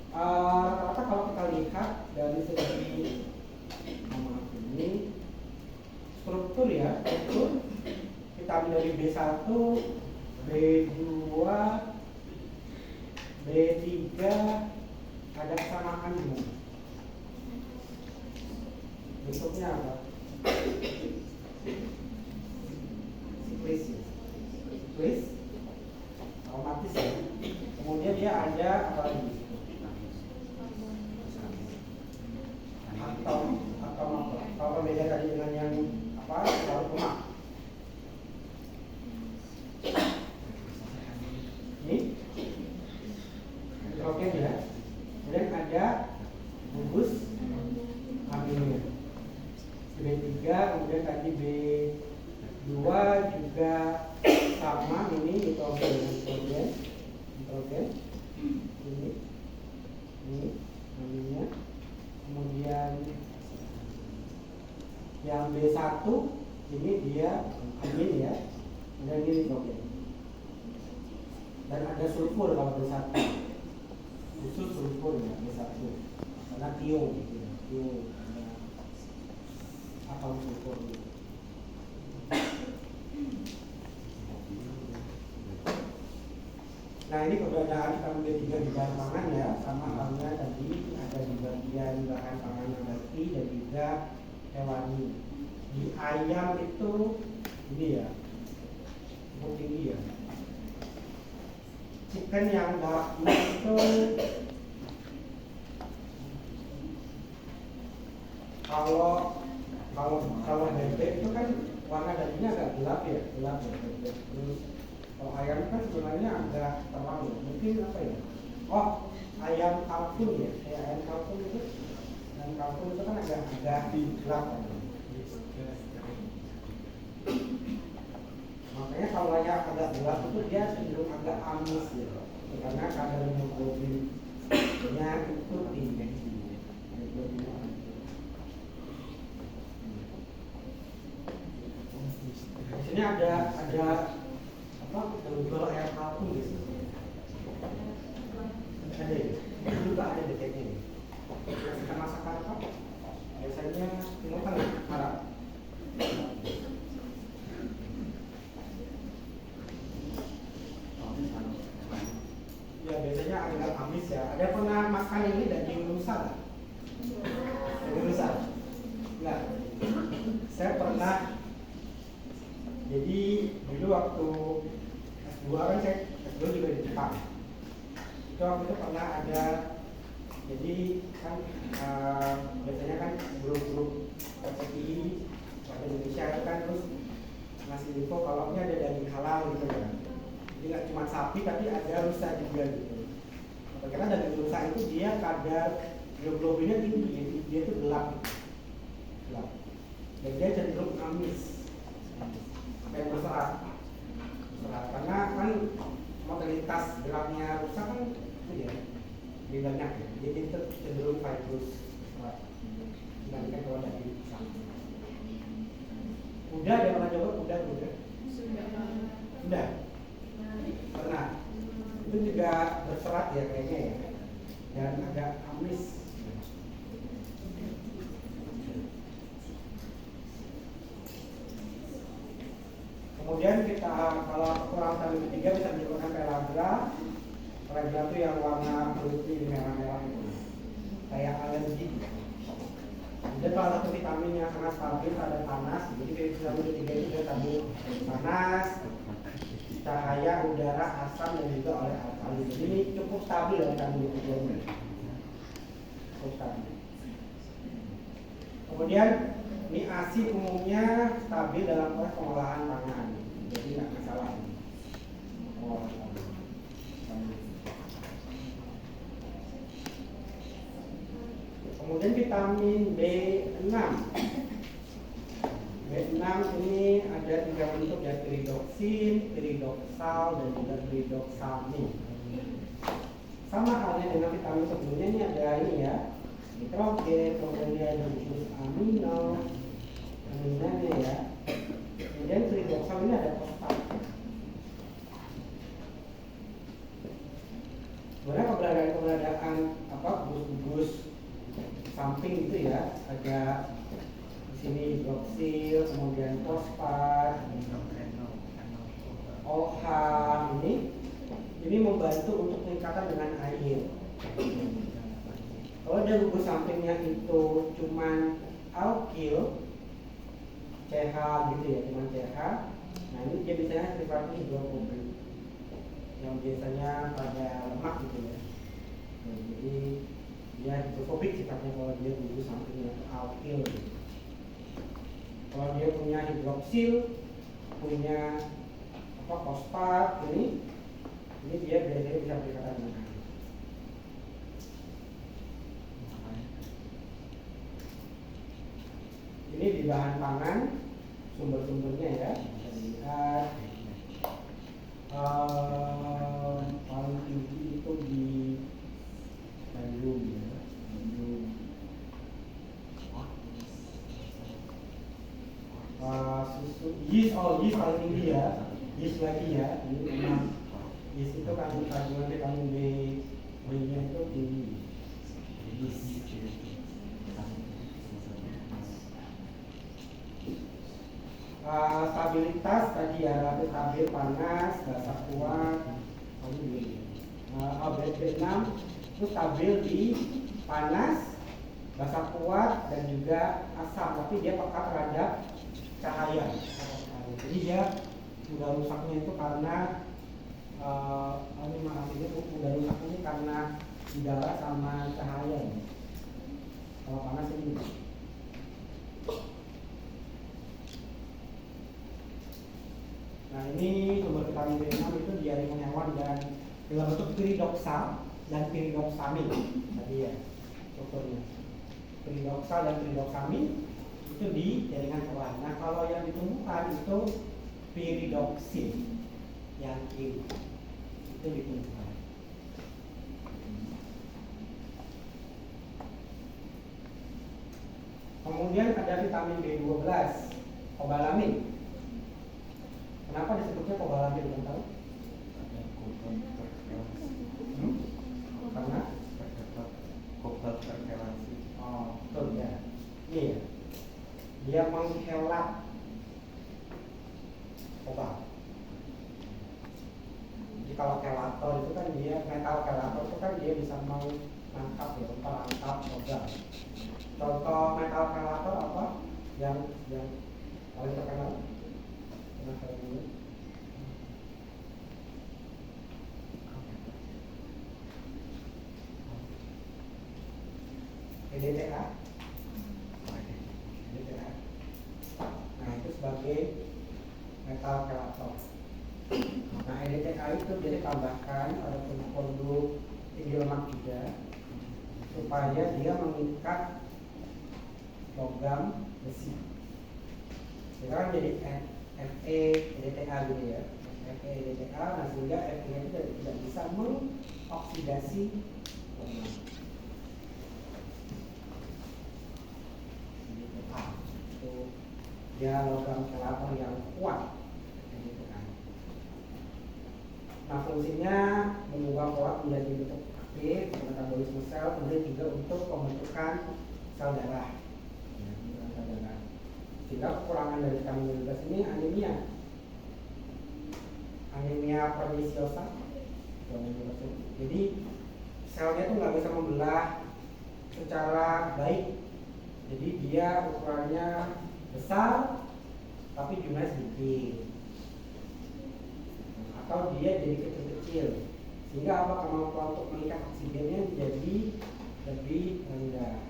Rata-rata kalau kita lihat dari segi ini struktur vitamin dari B1, B2, B3 ada kesamaan gimana? Bentuknya apa? Siklis ya? Siklis aromatis ya? Kemudian dia ada apa lagi? Atau kalau beda tadi dengan yang apa? Kalau tadi B2 juga sama, ini nitrogen, ini aminnya. Kemudian yang B1 ini dia amin ya, dan ini nitrogen. Dan ada sulfur kalau B1, khusus sulfur ya B1, karena tio gitu ya, tio ada atom sulfur gitu. Nah ini keberadaan vitamin B3 di bahan pangan ya, sama halnya tadi ada di bagian bahan pangan nabati dan juga hewani. Di ayam itu ini ya, cukup tinggi ya. Chicken yang darknya itu kalau bebek itu kan warna dagingnya agak gelap ya, bebek. Terus kalau ayam kan sebenarnya agak terang ya. Mungkin apa ya? Oh, ayam kalkun ya. Kayak ayam kalkun itu kan agak gelap kan. Makanya kalau ayam agak gelap itu dia cenderung agak amis gitu. Karena kadar hemoglobinnya itu tinggi. Di sini ada apa? Jual ayam kalkun gitu. Ada ya? Ini juga ada di kayaknya nih. Kita masakan apa? Biasanya Timur Tengah, Arab. Ya biasanya agak amis ya. Ada pernah makan ini daging rusa nggak? Daging rusa? Nggak. Saya pernah. Jadi dulu waktu S2 kan saya S2 juga di Jepang. Itu waktu itu pernah ada. Jadi kan biasanya kan grup-grup RCTI di Indonesia itu kan terus ngasih info kalau ini ada daging halal gitu ya. Jadi nggak cuma sapi tapi ada rusa juga gitu. Karena daging rusa itu dia kadar hemoglobinnya tinggi, jadi dia itu gelap. Dan dia cenderung amis, kayak berserat. Karena kan modalitas geraknya rusa kan itu ya lebih banyak ya. Jadi itu cenderung fibrous dibandingkan kalau daging sapi. Udah ada pernah coba udah? Sudah. Pernah. Itu juga berserat ya kayaknya ya, dan agak amis. Kemudian kita kalau kurang vitamin B3 bisa menyebabkan pellagra. Pellagra itu yang warna putih merah-merah itu, kayak alergi. Dan salah satu vitamin yang sangat stabil pada panas. Jadi vitamin B3 itu dia stabil panas, cahaya, udara, asam, dan juga oleh alkali. Jadi ini cukup stabil ya vitamin B3 ini. Cukup stabil. Kemudian ini ASI umumnya stabil dalam proses pengolahan pangan. Jadi nggak masalah. Kemudian vitamin B6. B6 ini ada 3 bentuk ya, pyridoxine, pyridoxal, dan juga pyridoxamin. Sama halnya dengan vitamin sebelumnya, ini ada ini ya, nitrogen, kemudian ada unsur amino, aminanya ya. Kemudian pyridoxal ini ada fosfat. Sebenarnya keberadaan apa gugus samping itu ya, ada di sini hidroksil, kemudian fosfat, OH ini membantu untuk peningkatan dengan air. Kalau ada gugus sampingnya itu cuman alkil, CH gitu ya, cuman CH. Nah ini dia biasanya sifatnya hidrofobik, yang biasanya pada lemak gitu ya. Nah, jadi dia hidrofobik sifatnya kalau dia gugus sampingnya itu alkil. Kalau dia punya hidroksil, punya apa fosfat ini dia biasanya bisa berkaitan dengan air. Ini di bahan pangan sumber-sumbernya ya, bisa dilihat. Paling tinggi itu di Bandung ya, Bandung. Yeast paling tinggi ya, yeast lagi ya. Ini memang yeast itu kandungan vitamin B-nya itu tinggi. Yeast. Stabilitas tadi ya, relatif stabil, panas, basah kuat. B6 itu stabil di panas, basah kuat dan juga asam, tapi dia peka terhadap cahaya. Jadi dia mudah rusaknya itu karena mudah rusaknya karena udara sama cahaya. Kalau panas ini. Nah ini sumber vitamin B6 itu di jaringan hewan dan dalam bentuk piridoxal dan piridoksamin tadi ya contohnya. Piridoxal dan piridoksamin itu di jaringan hewan. Nah kalau yang ditumbuhkan itu piridoksin yang ini itu ditumbuhkan. Kemudian ada vitamin B12, kobalamin. Kenapa disebutnya kobalamin? Belum tahu? Karena terkorelasi. Oh, betul ya. Ini ya. Dia menghelat kobalt. Jadi kalau kelator itu kan dia metal kelator itu kan dia bisa menangkap ya, merangkap kobalt. Contoh metal kelator apa? Yang paling terkenal? EDTA. Nah itu sebagai metal kelator. Nah EDTA itu dia ditambahkan pada produk tinggi lemak juga supaya dia mengikat logam besi. Sekarang jadi Fe EDTA gitu ya. Fe EDTA, nah sehingga Fe itu tidak bisa mengoksidasi logam. Itu dia logam kelator yang kuat. Nah fungsinya mengubah pola menjadi bentuk aktif, metabolisme sel, kemudian juga untuk pembentukan sel darah. Sehingga kekurangan dari vitamin B12 ini anemia pernisiosa. Jadi selnya itu nggak bisa membelah secara baik. Jadi dia ukurannya besar tapi jumlahnya sedikit. Atau dia jadi kecil-kecil sehingga apa kemampuan untuk mengikat oksigennya jadi lebih rendah.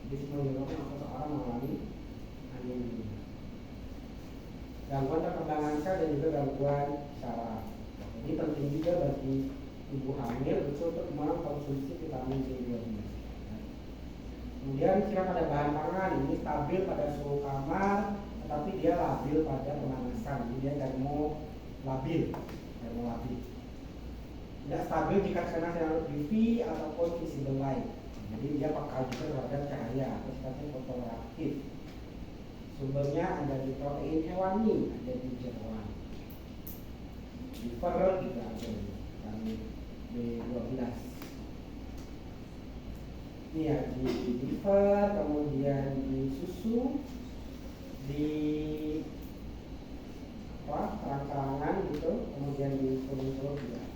Jadi menyebabkan seseorang mengalami anemia, gangguan perkembangan sel dan juga gangguan saraf. Ini penting juga bagi ibu hamil untuk mengkonsumsi vitamin B12. Kemudian siap pada bahan pangan ini stabil pada suhu kamar, tetapi dia labil pada pemanasan. Jadi dia termolabil. Tidak stabil jika terkena sinar UV ataupun visible light. Jadi dia peka juga terhadap cahaya atau sifatnya fotoreaktif. Sumbernya ada di protein hewani, ada di jeroan. Liver juga ada vitamin B12. Ini ya di liver, kemudian di susu, di kerang-kerangan gitu, kemudian di telur juga.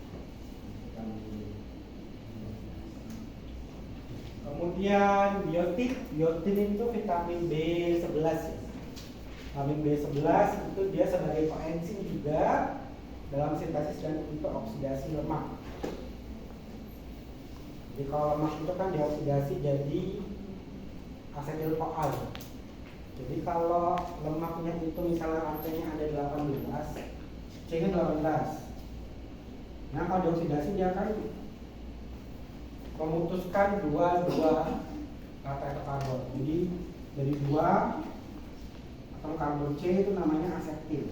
Kemudian biotin itu vitamin B11 ya. Vitamin B11 itu dia sebagai koenzim juga dalam sintesis dan untuk oksidasi lemak. Jadi kalau lemak itu kan dioksidasi jadi asetil CoA. Jadi kalau lemaknya itu misalnya rantainya ada 18, C-nya 18. Nah kalau dioksidasi dia akan memutuskan dua karbon. Jadi dari dua atom karbon C itu namanya asetil.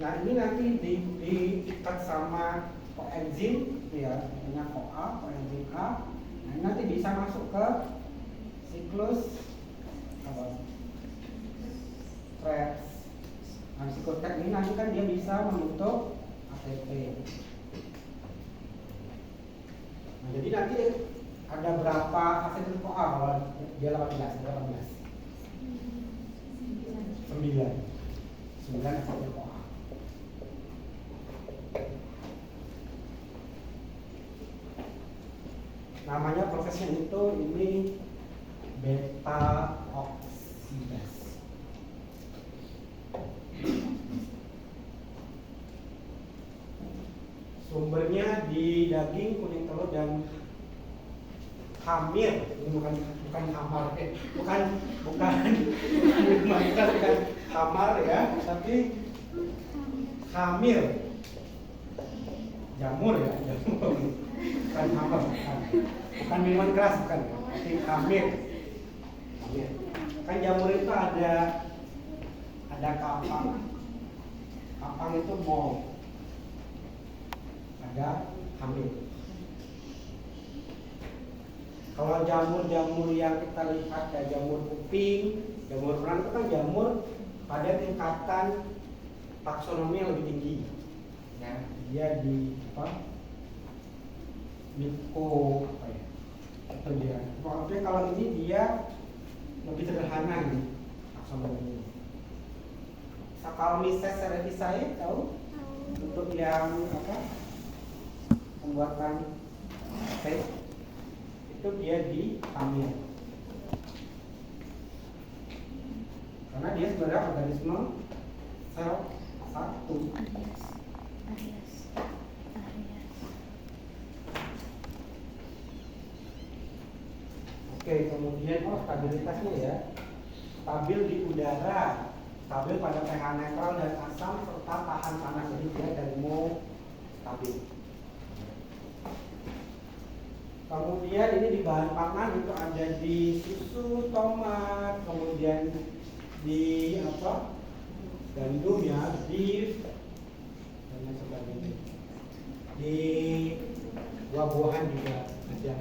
Nah ini nanti diikat sama koenzim ya, namanya koenzim A. Nah ini nanti bisa masuk ke siklus Krebs. Nah siklus Krebs ini nanti kan dia bisa membentuk ATP. Nah jadi nanti ada berapa asetil CoA kalau dia 18? 9 asetil CoA. Namanya prosesnya itu ini beta oksidasi. Sumbernya di daging, kuning telur dan hamir. Ini bukan hamar, bukan hamar ya, tapi hamir. Jamur ya, bukan hamar, bukan minuman keras, bukan, tapi hamir. Kan jamur itu ada kapang itu mol, ada hamil. Kalau jamur-jamur yang kita lihat kayak jamur kuping, jamur merang itu kan jamur pada tingkatan taksonomi yang lebih tinggi. Ya, dia di Miko itu dia. Maksudnya kalau ini dia lebih sederhana nih taksonomi. Saccharomyces cerevisiae tahu? Untuk yang pembuatan teh itu dia di hamil. Karena dia sebenarnya organisme sel satu. Aries. Oke, kemudian stabilitasnya ya. Stabil di udara, stabil pada pH netral dan asam serta tahan panas, jadi dia termostabil. Kemudian ini di bahan pangan itu ada di susu, tomat, kemudian di gandum ya, beef dan lain sebagainya. Di buah-buahan juga ada.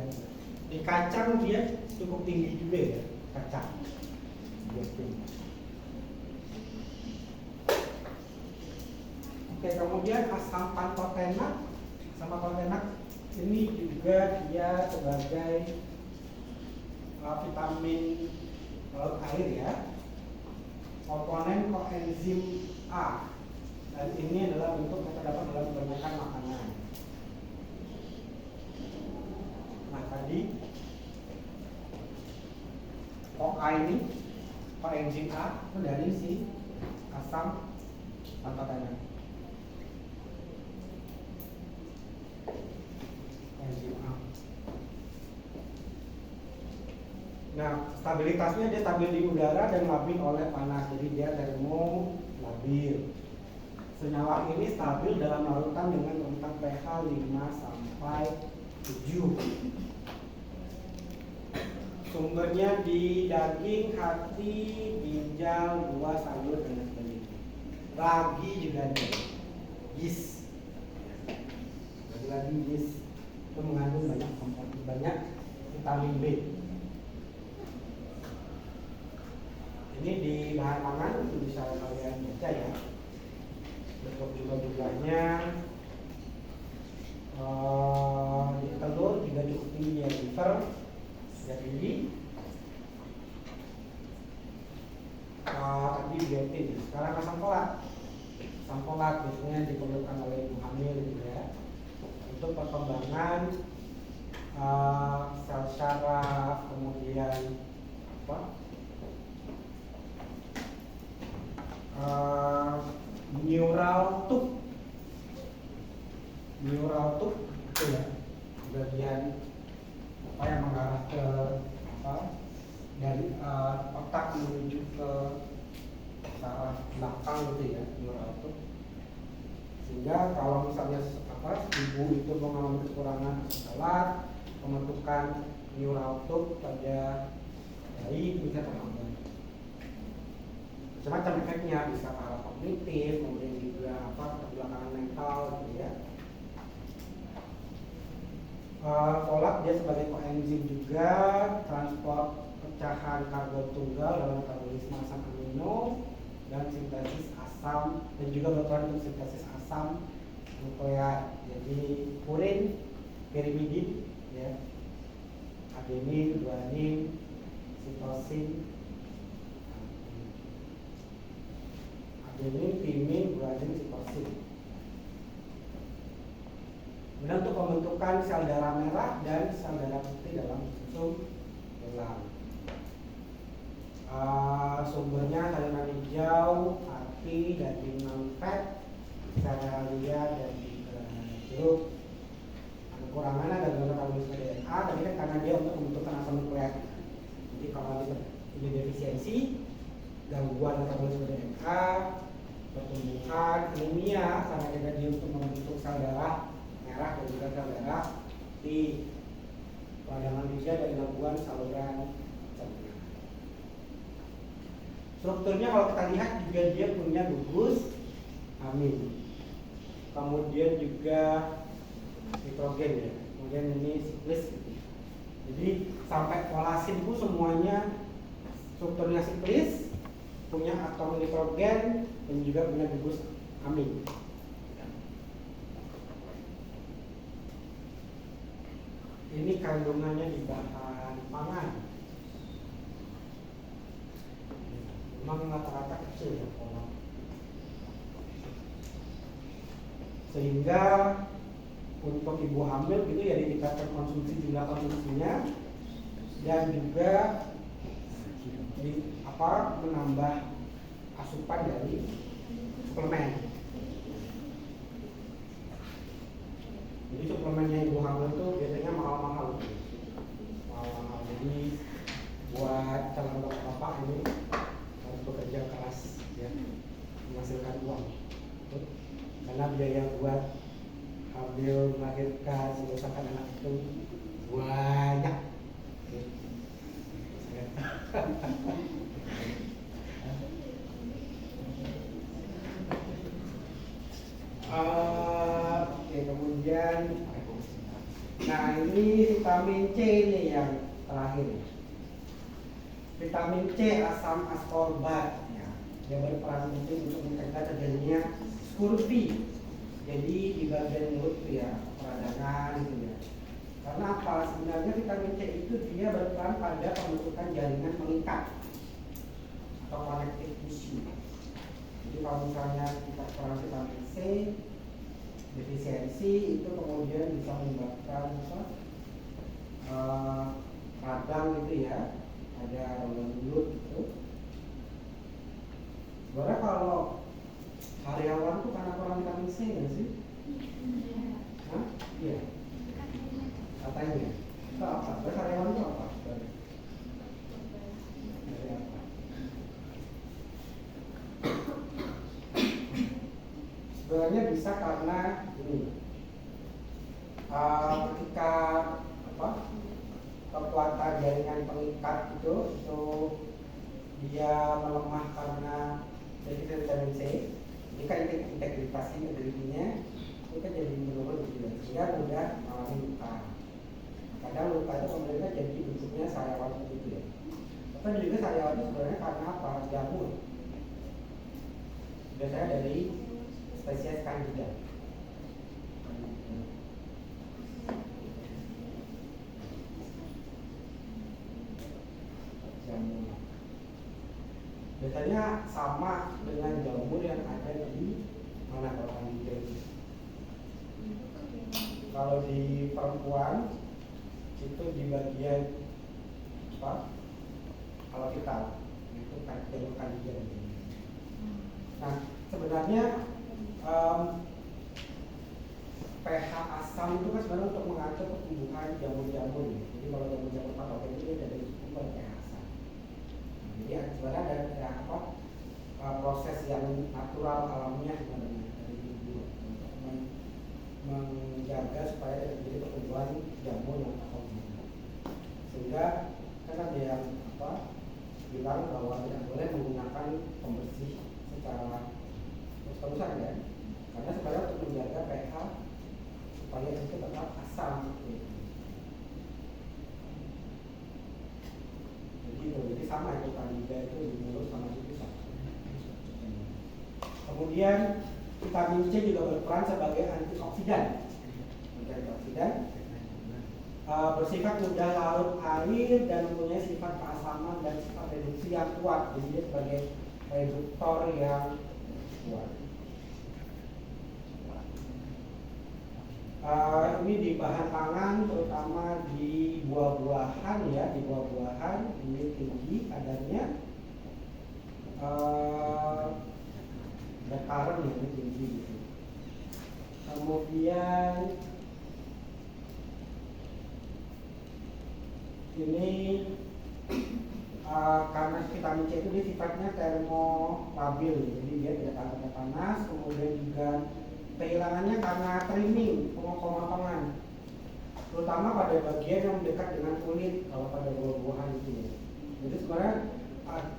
Di kacang dia cukup tinggi juga ya, kacang. Dia tinggi. Oke, kemudian asam pantotenak. Asam pantotenak ini juga dia sebagai vitamin laut air ya, komponen koenzim A, dan ini adalah bentuk yang terdapat dalam kebanyakan makanan. Nah tadi CoA ini koenzim A itu dari si asam pantotenak. Nah, stabilitasnya dia stabil di udara dan labil oleh panas, jadi dia termolabil. Senyawa ini stabil dalam larutan dengan rentang pH 5 sampai 7. Sumbernya di daging, hati, ginjal, buah, sayur dan sebagainya. Ragi juga ada, yeast. Lagi yeast itu mengandung banyak vitamin B. Ini di bahan pangan itu bisa kalian baca ya. Bentuk jumlahnya di telur juga cukup tinggi ya, liver sudah tinggi. Tadi biotin. Sekarang asam folat biasanya diperlukan oleh ibu hamil juga ya, untuk perkembangan sel syaraf, kemudian neural tube itu ya, bagian yang mengarah ke dari otak menuju ke saraf belakang gitu ya, neural tube. Sehingga kalau misalnya ibu itu mengalami kekurangan salat, pembentukan neural tube pada dari tingkat terlambat. Macam-macam efeknya, bisa ke arah kognitif, kemudian juga keterbelakangan mental gitu ya. Folate dia sebagai koenzim juga transport pecahan karbon tunggal dalam metabolisme asam amino dan sintesis asam, dan juga berperan untuk sintesis asam nukleat. Jadi purin, pirimidin, ya, adenin, guanin, sitosin, adenin, timin, guanin, sitosin. Kemudian untuk pembentukan sel darah merah dan sel darah putih dalam sum tulang. Sumbernya sayuran hijau, hati, daging non-fat, serealia, dan jeruk. Kekurangannya ada dalam metabolisme DNA, tapi kan karena dia untuk pembentukan asam nukleat. Jadi kalau ini defisiensi, gangguan metabolisme DNA, pertumbuhan, anemia, karena dia untuk membentuk sel darah merah dan juga sel darah di peradangan lidah dan gangguan saluran cerna. Strukturnya kalau kita lihat juga dia punya gugus amin, kemudian juga nitrogen ya, kemudian ini siklis gitu. Jadi sampai kolasin itu semuanya strukturnya siklis, punya atom nitrogen dan juga punya gugus amin. Ini kandungannya di bahan pangan. Memang rata-rata kecil ya kolak. Sehingga untuk ibu hamil gitu ya ditingkatkan konsumsi, jumlah konsumsinya, dan juga menambah asupan dari suplemen. Jadi suplemennya ibu hamil itu biasanya mahal-mahal. Jadi buat calon bapak ini harus bekerja keras ya, menghasilkan uang. Karena biaya buat hamil, melahirkan, membesarkan anak itu banyak. Kemudian, nah ini vitamin C nih yang terakhir. Vitamin C asam ascorbat ya, dia berperan penting untuk mencegah terjadinya scurvy. Jadi di bagian mulut ya, peradangan gitu ya. Karena apa? Sebenarnya vitamin C itu dia berperan pada pembentukan jaringan pengikat atau connective tissue. Jadi kalau misalnya kita kurang vitamin C, defisiensi itu kemudian bisa menyebabkan radang gitu ya, ada rongga mulut gitu. Sebenarnya kalau karyawan tuh karena kurang vitamin C nggak sih? Hah? Iya. Katanya. Itu apa? Terus karyawan itu apa? Dari apa? Sebenarnya bisa karena ini. Ketika kekuatan jaringan pengikat itu dia melemah karena defisit vitamin C. Jadi kan integritinya itu kan jadi menurun gitu ya, sehingga mudah mengalami luka. Kadang luka itu pemerintah jadi bentuknya sariawan gitu ya. Tapi juga sariawan itu sebenarnya karena apa? Jamur. Biasanya dari spesies Candida. Jamur. Biasanya sama dengan jamur yang ada di mana kalau Candida. Kalau di perempuan itu di bagian apa? Kalau kita itu kan jamur Candida. Nah sebenarnya pH asam itu kan sebenarnya untuk mengatur pertumbuhan jamur-jamur. Jadi kalau jamur-jamur patogen itu dia dari sumber pH asam. Jadi sebenarnya ada proses yang natural alamiah sebenarnya dari tubuh untuk menjaga supaya terjadi pertumbuhan jamur yang patogen. Kan ada yang bilang bahwa tidak boleh menggunakan pembersih secara terus-terusan ya, karena sebenarnya untuk menjaga pH supaya itu tetap asam gitu. Jadi sama itu kandida itu di mulut sama itu sama. Kemudian vitamin C juga berperan sebagai antioksidan. Bersifat mudah larut air dan mempunyai sifat keasaman dan sifat reduksi yang kuat. Jadi dia sebagai reduktor yang kuat. Ini di bahan pangan, terutama di buah-buahan ya, di buah-buahan ini tinggi adanya bekaran yang ini tinggi gitu. Kemudian ini karena vitamin C itu dia sifatnya termolabil, jadi dia tidak tahan panas. Kemudian juga kehilangannya karena trimming, pemotongan, terutama pada bagian yang dekat dengan kulit kalau pada buah-buahan itu ya. Jadi sebenarnya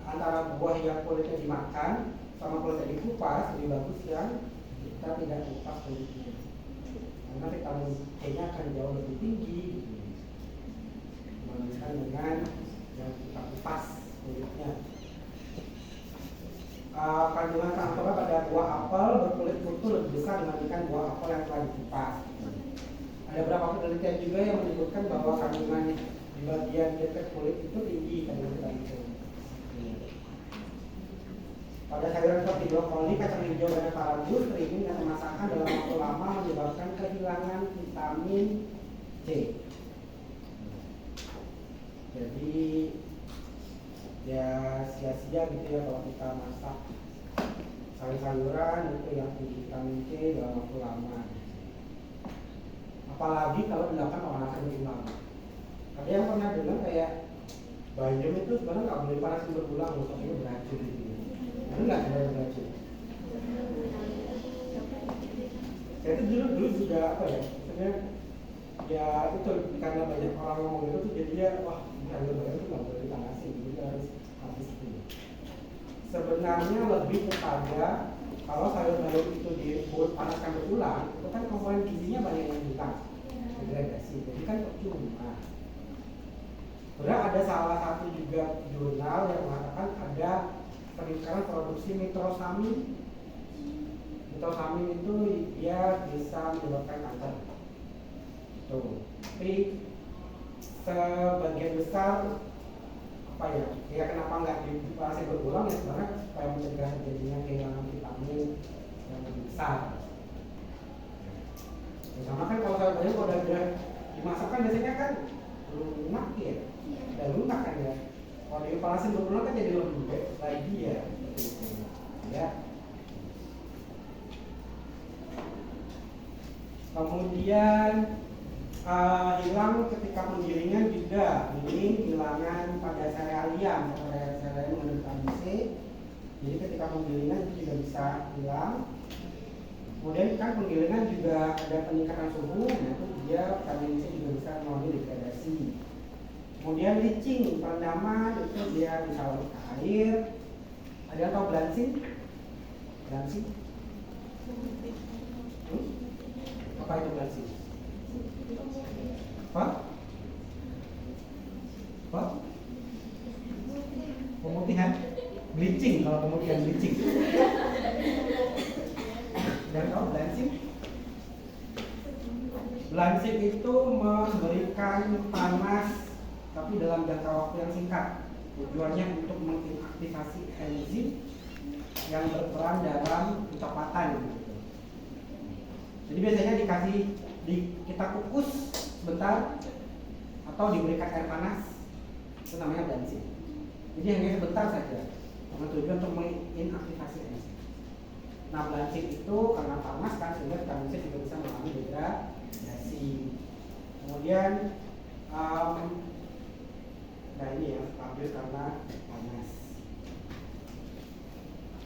antara buah yang kulitnya dimakan sama kulitnya dikupas lebih bagus yang kita tidak kupas kulitnya, karena vitamin C-nya akan jauh lebih tinggi gitu, dibandingkan dengan yang kita kupas kulitnya. Kandungan kantora pada buah apel berkulit kutu lebih besar dibandingkan buah apel yang telah dikupas. Ada beberapa penelitian juga yang menyebutkan bahwa kandungan di bagian dekat kulit itu tinggi kandungan vitamin C. Pada sayuran seperti brokoli, kacang hijau, dan tarabus, trimming dan pemasakan dalam waktu lama menyebabkan kehilangan vitamin C. Jadi ya sia-sia gitu ya kalau kita masak sayur-sayuran itu yang tinggi vitamin C dalam waktu lama. Apalagi kalau dilakukan pemanasan berulang. Ada yang pernah dengar kayak bayam itu sebenarnya nggak boleh panasin berulang, soalnya beracun gitu. Itu nggak sebenarnya beracun. Saya itu dulu juga apa ya, sebenarnya ya itu karena banyak orang ngomong itu tuh jadinya wah sayur-sayur itu nggak boleh dipanasin, jadi harus habis itu. Sebenarnya lebih kepada kalau sayur-sayur itu dipanaskan berulang, itu kan komponen gizinya banyak yang hilang, degradasi, jadi kan percuma. Sebenarnya ada salah satu juga jurnal yang mengatakan ada peningkatan produksi nitrosamin. Nitrosamin itu dia bisa menyebabkan kanker. Tuh. Tapi sebagian besar apa ya kenapa nggak dipanasin berulang ya sebenarnya supaya mencegah terjadinya kehilangan vitamin yang lebih besar. Ya, sama kan kalau saya banyak kalau udah dimasakkan biasanya kan lunak ya, udah lunak kan ya. Kalau dipanasin berulang kan jadi lebih lagi ya. Ya. Kemudian hilang ketika penggilingan juga, ini hilangan pada serealia mengandung vitamin C. Jadi ketika penggilingan itu juga bisa hilang. Kemudian kan penggilingan juga ada peningkatan suhu, nah itu dia vitamin C juga bisa mengalami degradasi. Kemudian leaching, perendaman itu dia bisa larut ke air. Ada yang tahu blanching? Blanching? Apa itu blanching? Apa? Apa? Pemutihan? Bleaching, kalau pemutihan bleaching. Dan tahu blanching? Blanching itu memberikan panas tapi dalam jangka waktu yang singkat. Tujuannya untuk mengaktifasi enzim yang berperan dalam kecepatan. Jadi biasanya kita kukus sebentar atau diberikan air panas, itu namanya blanching. Jadi hanya sebentar saja, dengan tujuan untuk menginaktifasi enzim. Nah blanching itu karena panas kan sehingga vitamin C juga bisa mengalami degradasi. Kemudian nah ini yang stabil karena panas.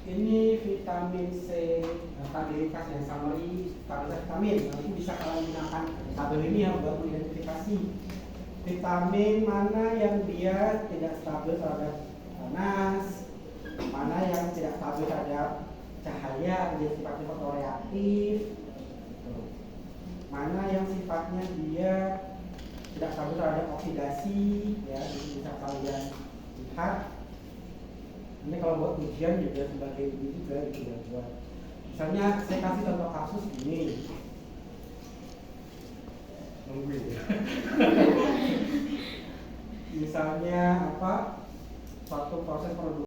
Ini vitamin C stabilitas yang summary stabilitas vitamin. Nanti bisa kalian gunakan tabel ini yang buat mengidentifikasi vitamin mana yang dia tidak stabil terhadap panas, mana yang tidak stabil terhadap cahaya, dia sifatnya fotoreaktif, mana yang sifatnya dia tidak stabil terhadap oksidasi, ya, bisa kalian lihat. Ini kalau buat ujian juga sebagai ini juga buat. Misalnya saya kasih contoh kasus ini. Nungguin ya. Misalnya apa? Suatu proses produksi